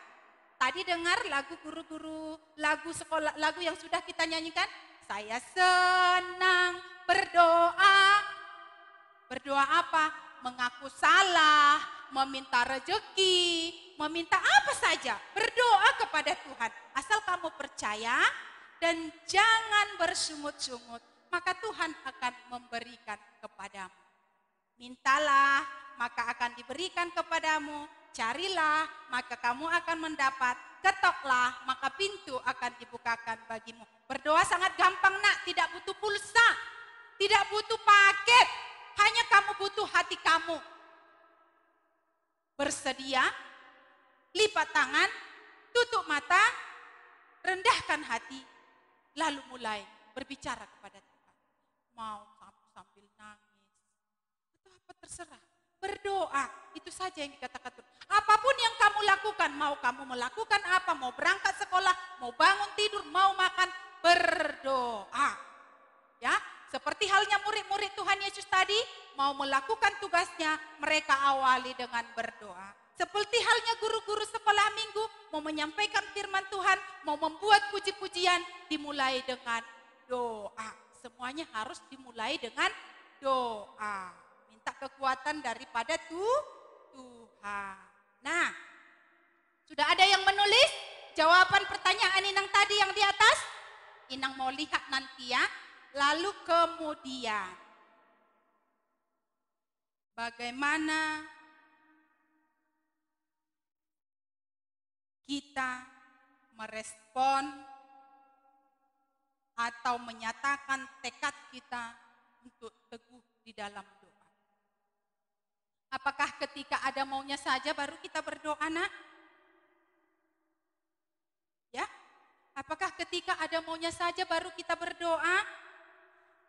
Tadi dengar lagu guru-guru, lagu sekolah, lagu yang sudah kita nyanyikan? Saya senang berdoa. Berdoa apa? Mengaku salah, meminta rezeki, meminta apa saja. Berdoa kepada Tuhan. Asal kamu percaya dan jangan bersungut-sungut, maka Tuhan akan memberikan kepadamu. Mintalah, maka akan diberikan kepadamu. Carilah, maka kamu akan mendapat. Ketoklah, maka pintu akan dibukakan bagimu. Berdoa sangat gampang nak, tidak butuh pulsa, tidak butuh paket. Hanya kamu butuh hati kamu. Bersedia, lipat tangan, tutup mata, rendahkan hati, lalu mulai berbicara kepada Tuhan. Mau sambil nangis, atau apa terserah. Berdoa, itu itu saja yang dikatakan Tuhan. Apapun yang kamu lakukan, mau kamu melakukan apa, mau berangkat sekolah, mau bangun tidur, mau makan, berdoa. Ya, seperti halnya murid-murid Tuhan Yesus tadi, mau melakukan tugasnya, mereka awali dengan berdoa. Seperti halnya guru-guru sekolah minggu, mau menyampaikan firman Tuhan, mau membuat puji-pujian, dimulai dengan doa. Semuanya harus dimulai dengan doa. Minta kekuatan daripada Tuhan. Nah, sudah ada yang menulis jawaban pertanyaan Inang tadi yang di atas? Inang mau lihat nanti ya. Lalu kemudian, bagaimana kita merespon atau menyatakan tekad kita untuk teguh di dalam doa. Apakah ketika ada maunya saja baru kita berdoa, nak? Ya? Apakah ketika ada maunya saja baru kita berdoa?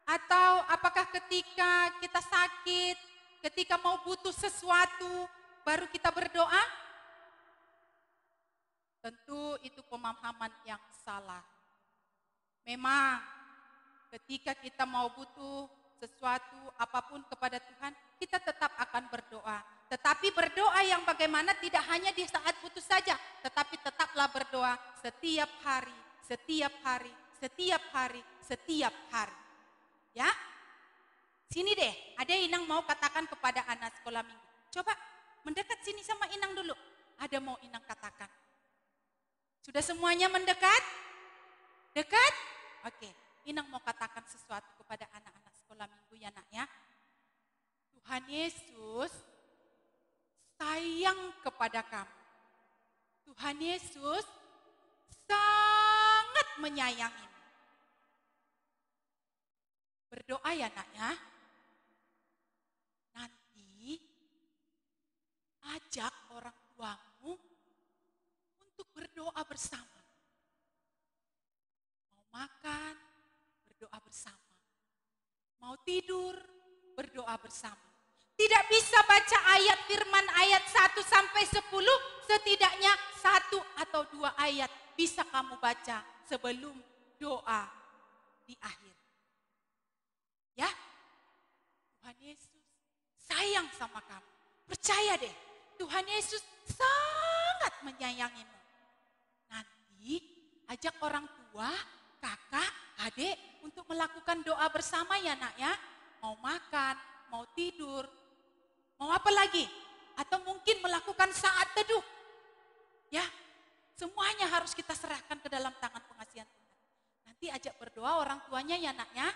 Atau apakah ketika kita sakit, ketika mau butuh sesuatu baru kita berdoa? Tentu itu pemahaman yang salah. Memang ketika kita mau butuh sesuatu apapun kepada Tuhan, kita tetap akan berdoa. Tetapi berdoa yang bagaimana tidak hanya di saat butuh saja, tetapi tetaplah berdoa setiap hari, setiap hari, setiap hari, setiap hari. Ya, sini deh, ada Inang mau katakan kepada anak sekolah minggu. Coba mendekat sini sama Inang dulu. Ada mau Inang katakan. Sudah semuanya mendekat? Dekat? Oke, Inang mau katakan sesuatu kepada anak-anak sekolah minggu ya nak ya. Tuhan Yesus sayang kepada kamu. Tuhan Yesus sangat menyayangimu. Berdoa ya nak ya. Nanti ajak orang tuamu untuk berdoa bersama. Mau makan, berdoa bersama. Mau tidur, berdoa bersama. Tidak bisa baca ayat firman ayat 1 sampai 10, setidaknya 1 atau 2 ayat bisa kamu baca sebelum doa di akhir. Ya, Tuhan Yesus sayang sama kamu. Percaya deh, Tuhan Yesus sangat menyayangimu. Nanti ajak orang tua, kakak, adik untuk melakukan doa bersama ya nak ya. Mau makan, mau tidur, mau apa lagi? Atau mungkin melakukan saat teduh. Ya, semuanya harus kita serahkan ke dalam tangan pengasihan Tuhan. Nanti ajak berdoa orang tuanya ya nak ya.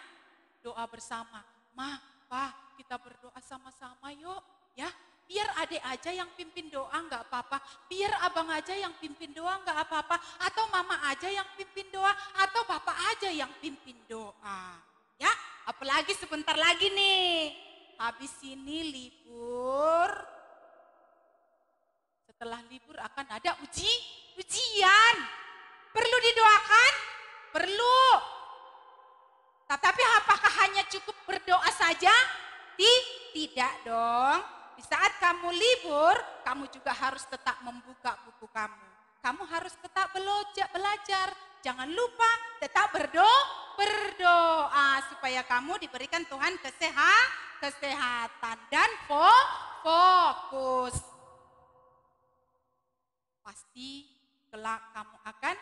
Doa bersama. Ma, Pa, kita berdoa sama-sama yuk. Ya, biar adik aja yang pimpin doa nggak apa-apa. Biar abang aja yang pimpin doa nggak apa-apa. Atau mama aja yang pimpin doa. Atau bapak aja yang pimpin doa. Ya, apalagi sebentar lagi nih. Habis ini libur. Setelah libur akan ada ujian. Perlu didoakan? Perlu. Tapi apakah hanya cukup berdoa saja? Tidak dong. Di saat kamu libur, kamu juga harus tetap membuka buku kamu. Kamu harus tetap belajar. Jangan lupa tetap berdoa supaya kamu diberikan Tuhan kesehatan dan fokus. Pasti kelak kamu akan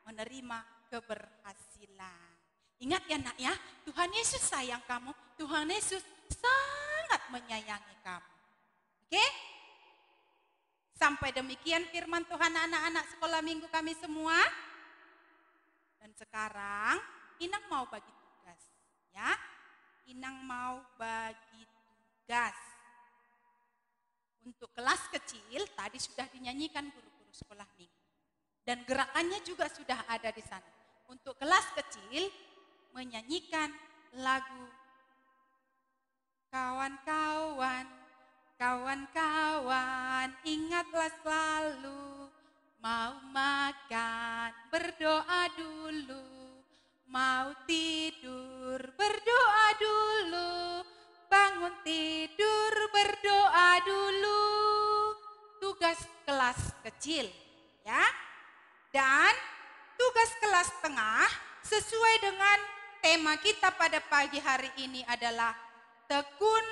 menerima keberhasilan. Ingat ya nak ya, Tuhan Yesus sayang kamu, Tuhan Yesus sangat menyayangi kamu. Oke? Sampai demikian firman Tuhan anak-anak sekolah minggu kami semua. Dan sekarang Inang mau bagi tugas. Ya, Inang mau bagi tugas. Untuk kelas kecil tadi sudah dinyanyikan guru-guru sekolah minggu. Dan gerakannya juga sudah ada di sana. Untuk kelas kecil menyanyikan lagu kawan-kawan, kawan-kawan, ingatlah selalu mau makan berdoa dulu, mau tidur berdoa dulu, bangun tidur berdoa dulu. tugas kelas kecil, ya. Dan tugas kelas tengah sesuai dengan tema kita pada pagi hari ini adalah tekun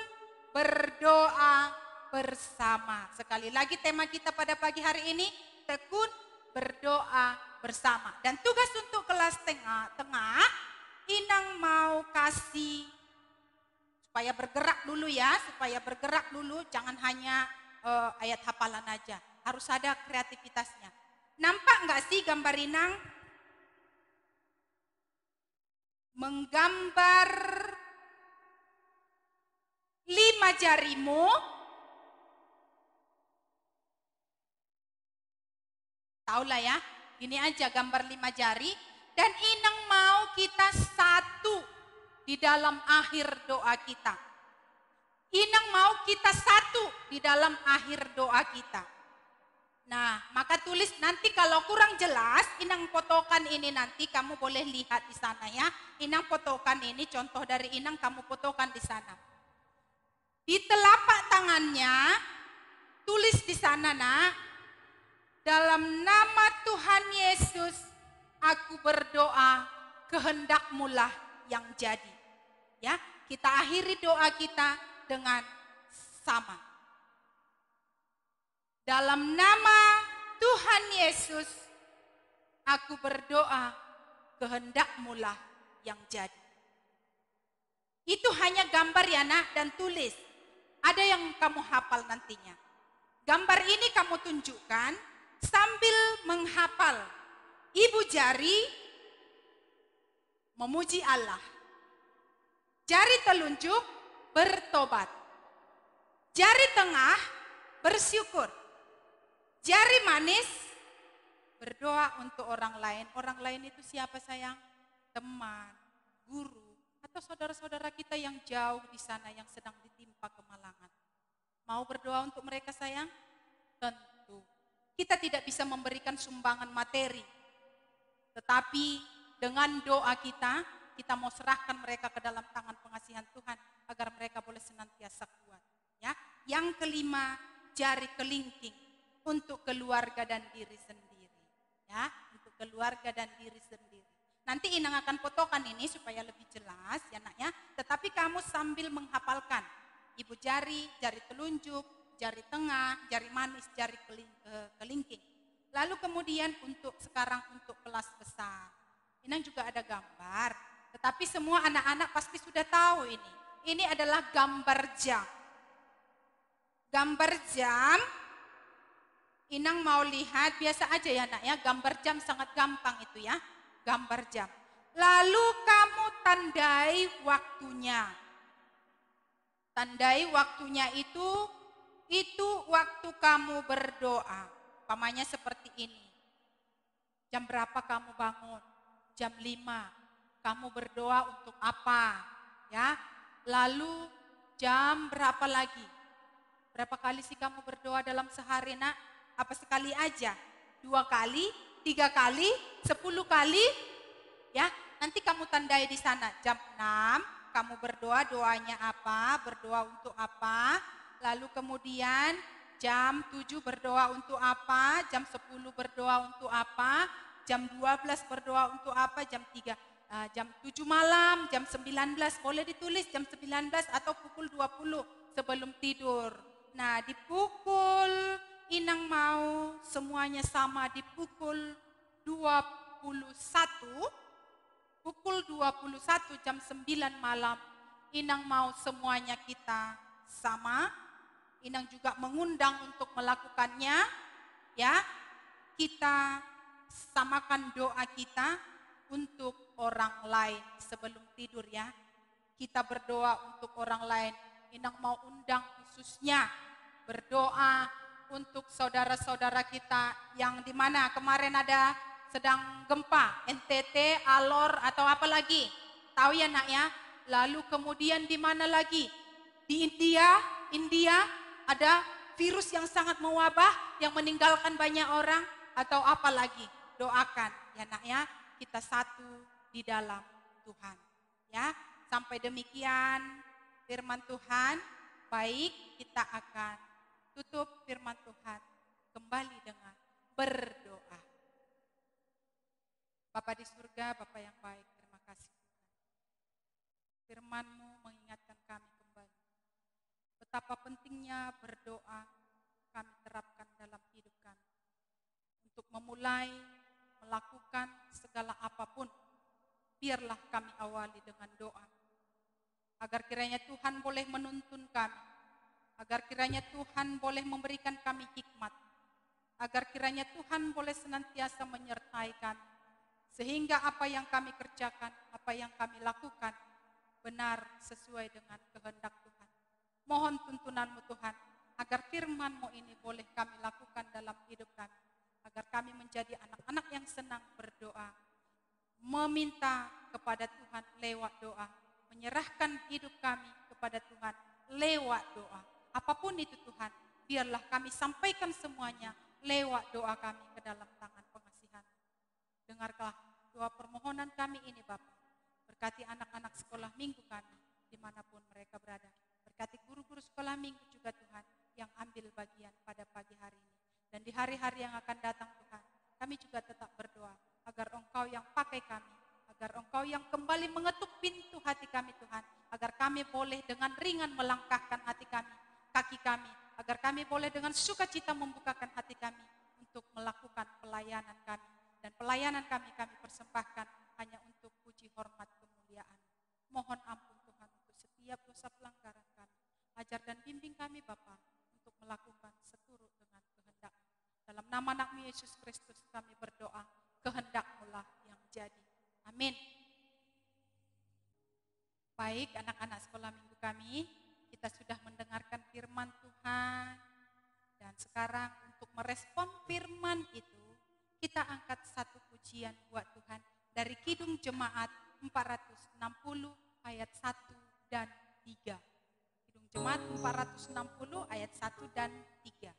berdoa bersama. Sekali lagi tema kita pada pagi hari ini, tekun berdoa bersama. Dan tugas untuk kelas tengah, Inang mau kasih supaya bergerak dulu ya, jangan hanya ayat hafalan aja. Harus ada kreativitasnya. Nampak nggak sih gambar Inang? Menggambar 5 jarimu, taulah ya, ini aja gambar 5 jari, dan Inang mau kita satu di dalam akhir doa kita. Inang mau kita satu di dalam akhir doa kita. Nah, maka tulis nanti kalau kurang jelas, Inang fotokan ini nanti kamu boleh lihat di sana ya. Inang fotokan ini, contoh dari Inang kamu fotokan di sana. Di telapak tangannya, tulis di sana nak, dalam nama Tuhan Yesus, aku berdoa, kehendak-Mu-lah yang jadi. Ya, kita akhiri doa kita dengan sama. Dalam nama Tuhan Yesus, aku berdoa, kehendak-Mu-lah yang jadi. Itu hanya gambar ya nak, dan tulis. Ada yang kamu hafal nantinya. Gambar ini kamu tunjukkan sambil menghafal. Ibu jari memuji Allah. Jari telunjuk bertobat. Jari tengah bersyukur. Jari manis berdoa untuk orang lain. Orang lain itu siapa sayang? Teman, guru, atau saudara-saudara kita yang jauh di sana yang sedang ditimpa kemalangan. Mau berdoa untuk mereka sayang? Tentu. Kita tidak bisa memberikan sumbangan materi. Tetapi dengan doa kita mau serahkan mereka ke dalam tangan pengasihan Tuhan agar mereka boleh senantiasa kuat. Ya. Yang kelima, jari kelingking untuk keluarga dan diri sendiri. Ya, untuk keluarga dan diri sendiri. Nanti Inang akan fotokan ini supaya lebih jelas ya nak ya. Tetapi kamu sambil menghafalkan. Ibu jari, jari telunjuk, jari tengah, jari manis, jari kelingking. Lalu kemudian sekarang untuk kelas besar. Inang juga ada gambar. Tetapi semua anak-anak pasti sudah tahu ini. Ini adalah gambar jam. Gambar jam, Inang mau lihat, biasa aja ya nak ya, gambar jam sangat gampang itu ya, gambar jam. Lalu kamu tandai waktunya. Tandai waktunya itu waktu kamu berdoa. Umpamanya seperti ini. Jam berapa kamu bangun? Jam 5. Kamu berdoa untuk apa? Ya. Lalu jam berapa lagi? Berapa kali sih kamu berdoa dalam sehari nak? Apa sekali aja? 2 kali, 3 kali, 10 kali? Ya, nanti kamu tandai di sana. Jam 6 kamu berdoa, doanya apa? Berdoa untuk apa? Lalu kemudian jam 7 berdoa untuk apa? Jam 10 berdoa untuk apa? Jam 12 berdoa untuk apa? Jam 3, jam 7 malam, jam 19 boleh ditulis jam 19 atau pukul 20 sebelum tidur. Nah, di pukul Inang mau semuanya sama di pukul 21, pukul 21 jam 9 malam, Inang mau semuanya kita sama. Inang juga mengundang untuk melakukannya, ya. Kita samakan doa kita untuk orang lain sebelum tidur ya. Kita berdoa untuk orang lain. Inang mau undang khususnya berdoa untuk saudara-saudara kita yang di mana kemarin ada sedang gempa, NTT, Alor atau apa lagi? Tahu ya nak ya? Lalu kemudian di mana lagi? Di India ada virus yang sangat mewabah yang meninggalkan banyak orang atau apa lagi? Doakan ya nak ya, kita satu di dalam Tuhan. Ya, sampai demikian firman Tuhan. Baik, kita akan tutup firman Tuhan. kembali dengan berdoa. Bapa di surga, Bapa yang baik, terima kasih Tuhan. Firman-Mu mengingatkan kami kembali betapa pentingnya berdoa kami terapkan dalam hidup kami. Untuk memulai melakukan segala apapun, biarlah kami awali dengan doa. Agar kiranya Tuhan boleh menuntun kami, agar kiranya Tuhan boleh memberikan kami hikmat, agar kiranya Tuhan boleh senantiasa menyertai kami, sehingga apa yang kami kerjakan, apa yang kami lakukan, benar sesuai dengan kehendak Tuhan. Mohon tuntunan-Mu Tuhan, agar firman-Mu ini boleh kami lakukan dalam hidup kami, agar kami menjadi anak-anak yang senang berdoa, meminta kepada Tuhan lewat doa, menyerahkan hidup kami kepada Tuhan lewat doa. Apapun itu Tuhan, biarlah kami sampaikan semuanya lewat doa kami ke dalam tangan pengasihan. Dengarlah doa permohonan kami ini Bapa. Berkati anak-anak sekolah minggu kami dimanapun mereka berada. Berkati guru-guru sekolah minggu juga Tuhan yang ambil bagian pada pagi hari ini. Dan di hari-hari yang akan datang Tuhan, kami juga tetap berdoa agar Engkau yang pakai kami, agar Engkau yang kembali mengetuk pintu hati kami Tuhan, agar kami boleh dengan ringan melangkahkan hati kami, kaki kami, agar kami boleh dengan sukacita membukakan hati kami untuk melakukan pelayanan kami. Dan pelayanan kami persembahkan hanya untuk puji hormat kemuliaan. Mohon ampun Tuhan untuk setiap dosa pelanggaran kami. Ajar dan bimbing kami Bapa untuk melakukan seturut dengan kehendak. Dalam nama anak-Mu Yesus Kristus kami berdoa, kehendak-Mu lah yang jadi. Amin. Baik anak-anak sekolah minggu kami, kita sudah mendengarkan firman Tuhan. Dan sekarang untuk merespon firman itu, kita angkat satu pujian buat Tuhan dari Kidung Jemaat 460 ayat 1 dan 3. Kidung Jemaat 460 ayat 1 dan 3.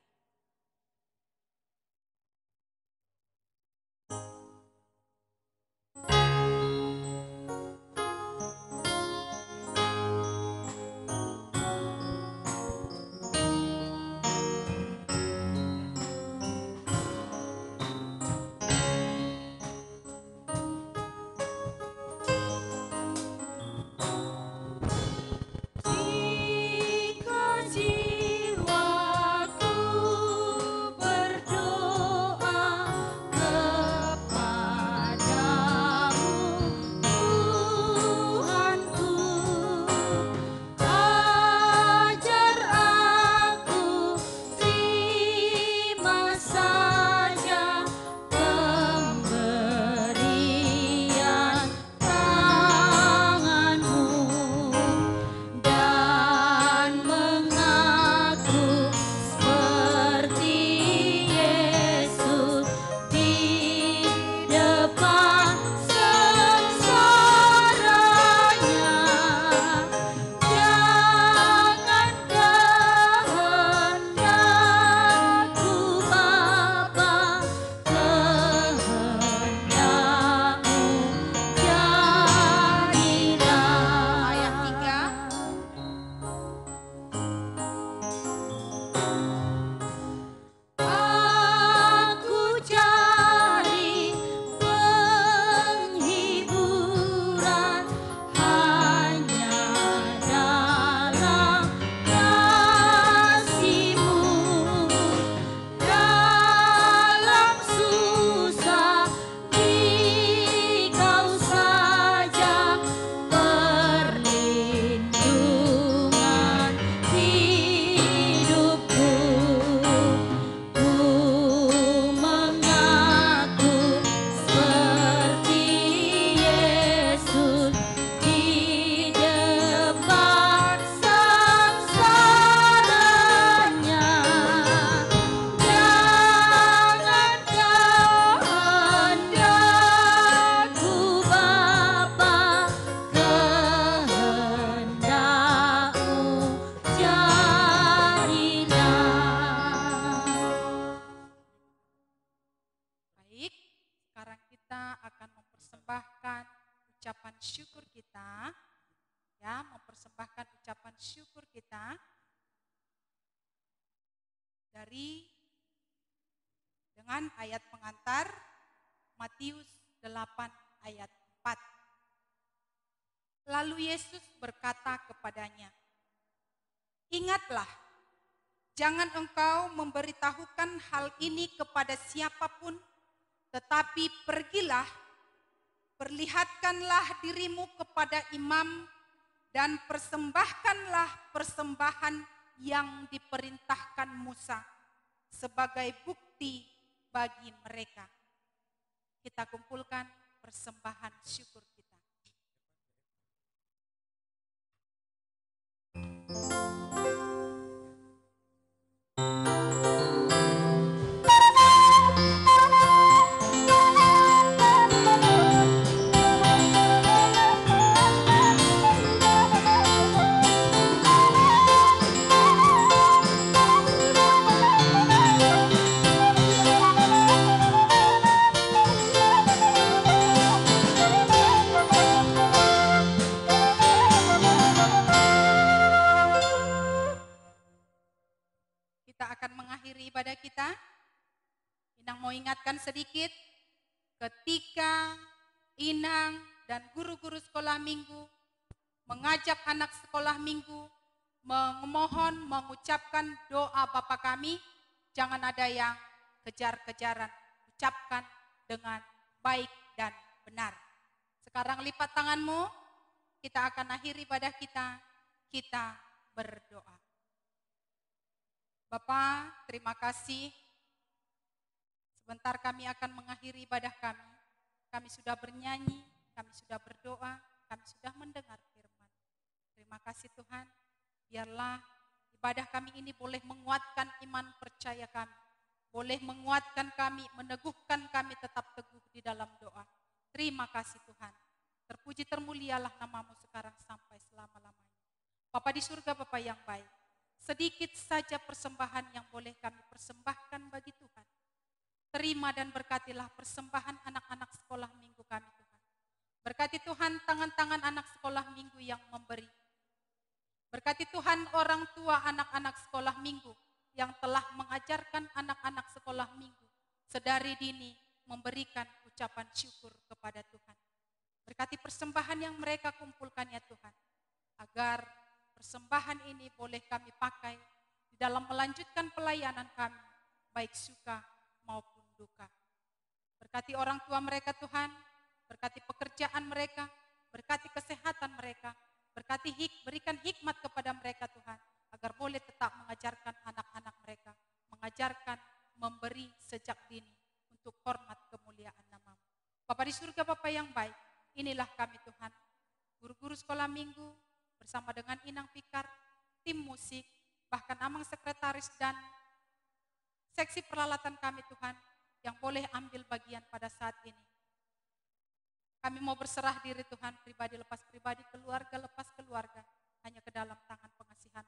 ucapan syukur kita, ya, mempersembahkan ucapan syukur kita dari dengan ayat pengantar Matius 8 ayat 4. Lalu Yesus berkata kepadanya, "Ingatlah, jangan engkau memberitahukan hal ini kepada siapapun, tetapi pergilah, perlihatkanlah dirimu kepada imam dan persembahkanlah persembahan yang diperintahkan Musa sebagai bukti bagi mereka." Kita kumpulkan persembahan syukur kita. Kita akan mengakhiri ibadah kita. Inang mau ingatkan sedikit, ketika Inang dan guru-guru sekolah minggu mengajak anak sekolah minggu memohon mengucapkan doa Bapa kami, jangan ada yang kejar-kejaran, ucapkan dengan baik dan benar. Sekarang lipat tanganmu, kita akan akhiri ibadah kita berdoa. Bapa, terima kasih. Sebentar kami akan mengakhiri ibadah kami. Kami sudah bernyanyi, kami sudah berdoa, kami sudah mendengar firman. Terima kasih Tuhan, biarlah ibadah kami ini boleh menguatkan iman percaya kami. Boleh menguatkan kami, meneguhkan kami tetap teguh di dalam doa. Terima kasih Tuhan. Terpuji termulialah namamu sekarang sampai selama-lamanya. Bapa di surga, Bapa yang baik. Sedikit saja persembahan yang boleh kami persembahkan bagi Tuhan. Terima dan berkatilah persembahan anak-anak sekolah minggu kami Tuhan. Berkati Tuhan tangan-tangan anak sekolah minggu yang memberi. Berkati Tuhan orang tua anak-anak sekolah minggu yang telah mengajarkan anak-anak sekolah minggu sedari dini memberikan ucapan syukur kepada Tuhan. Berkati persembahan yang mereka kumpulkan ya Tuhan, agar persembahan ini boleh kami pakai di dalam melanjutkan pelayanan kami, baik suka maupun duka. Berkati orang tua mereka Tuhan, berkati pekerjaan mereka, berkati kesehatan mereka, berikan hikmat kepada mereka Tuhan, agar boleh tetap mengajarkan anak-anak mereka, mengajarkan, memberi sejak dini untuk hormat kemuliaan nama-Mu. Bapa di surga, Bapa yang baik, inilah kami Tuhan, guru-guru sekolah minggu, bersama dengan Inang Pikar, tim musik, bahkan Amang sekretaris dan seksi peralatan kami Tuhan, yang boleh ambil bagian pada saat ini. Kami mau berserah diri Tuhan, pribadi lepas pribadi, keluarga lepas keluarga, hanya ke dalam tangan pengasihan.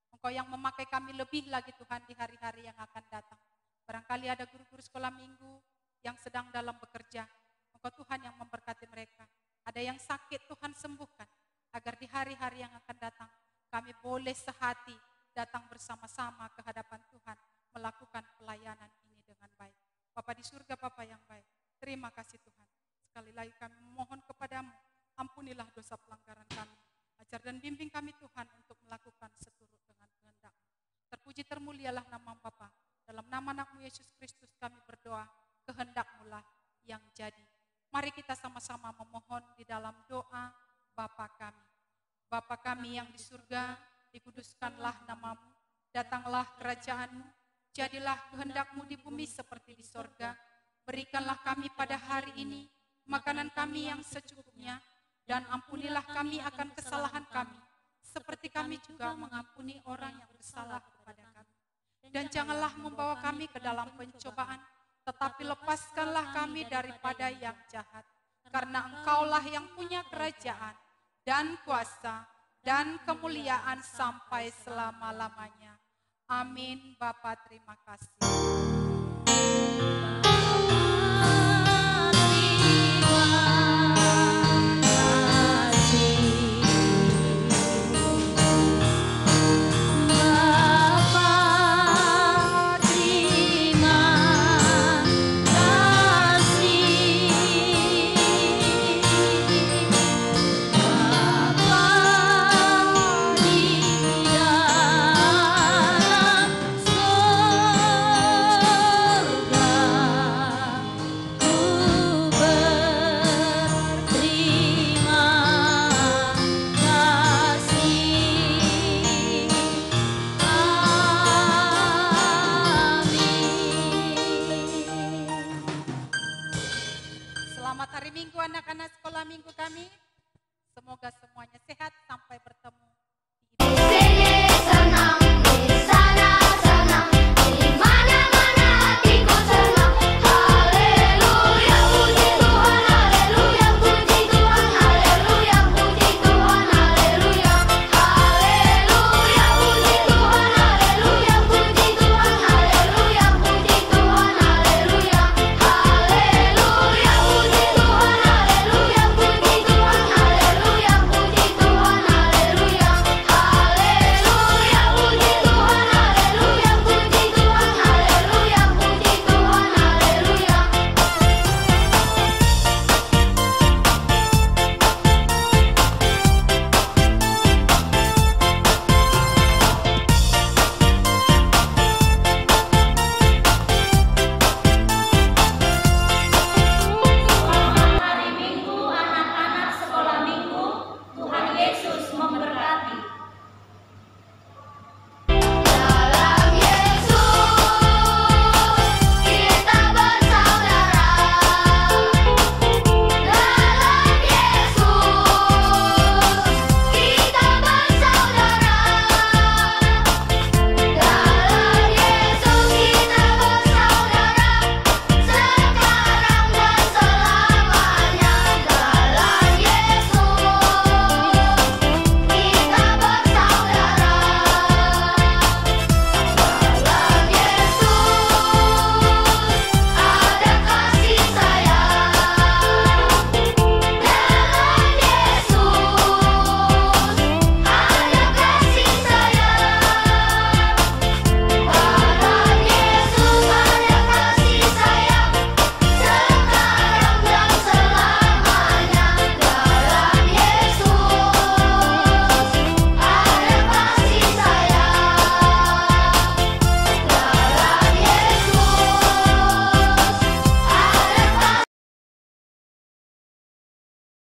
Engkau yang memakai kami lebih lagi Tuhan di hari-hari yang akan datang. Barangkali ada guru-guru sekolah minggu yang sedang dalam bekerja, Engkau Tuhan yang memberkati mereka. Ada yang sakit Tuhan sembuhkan, agar di hari-hari yang akan datang, kami boleh sehati datang bersama-sama ke hadapan Tuhan, melakukan pelayanan ini dengan baik. Bapa di surga, Bapa yang baik, terima kasih Tuhan. Sekali lagi kami memohon kepadamu, ampunilah dosa pelanggaran kami. Ajar dan bimbing kami Tuhan untuk melakukan seturut dengan kehendak-Mu. Terpuji termulialah nama Bapa. Dalam nama anak-Mu Yesus Kristus kami berdoa, kehendak-Mu lah yang jadi. Mari kita sama-sama memohon di dalam doa Bapa kami. Bapa kami yang di surga, dikuduskanlah nama-Mu, datanglah kerajaan-Mu, jadilah kehendak-Mu di bumi seperti di sorga. Berikanlah kami pada hari ini makanan kami yang secukupnya, dan ampunilah kami akan kesalahan kami, seperti kami juga mengampuni orang yang bersalah kepada kami. Dan janganlah membawa kami ke dalam pencobaan, tetapi lepaskanlah kami daripada yang jahat. Karena Engkaulah yang punya kerajaan, dan kuasa, dan kemuliaan sampai selama-lamanya. Amin. Bapa, terima kasih.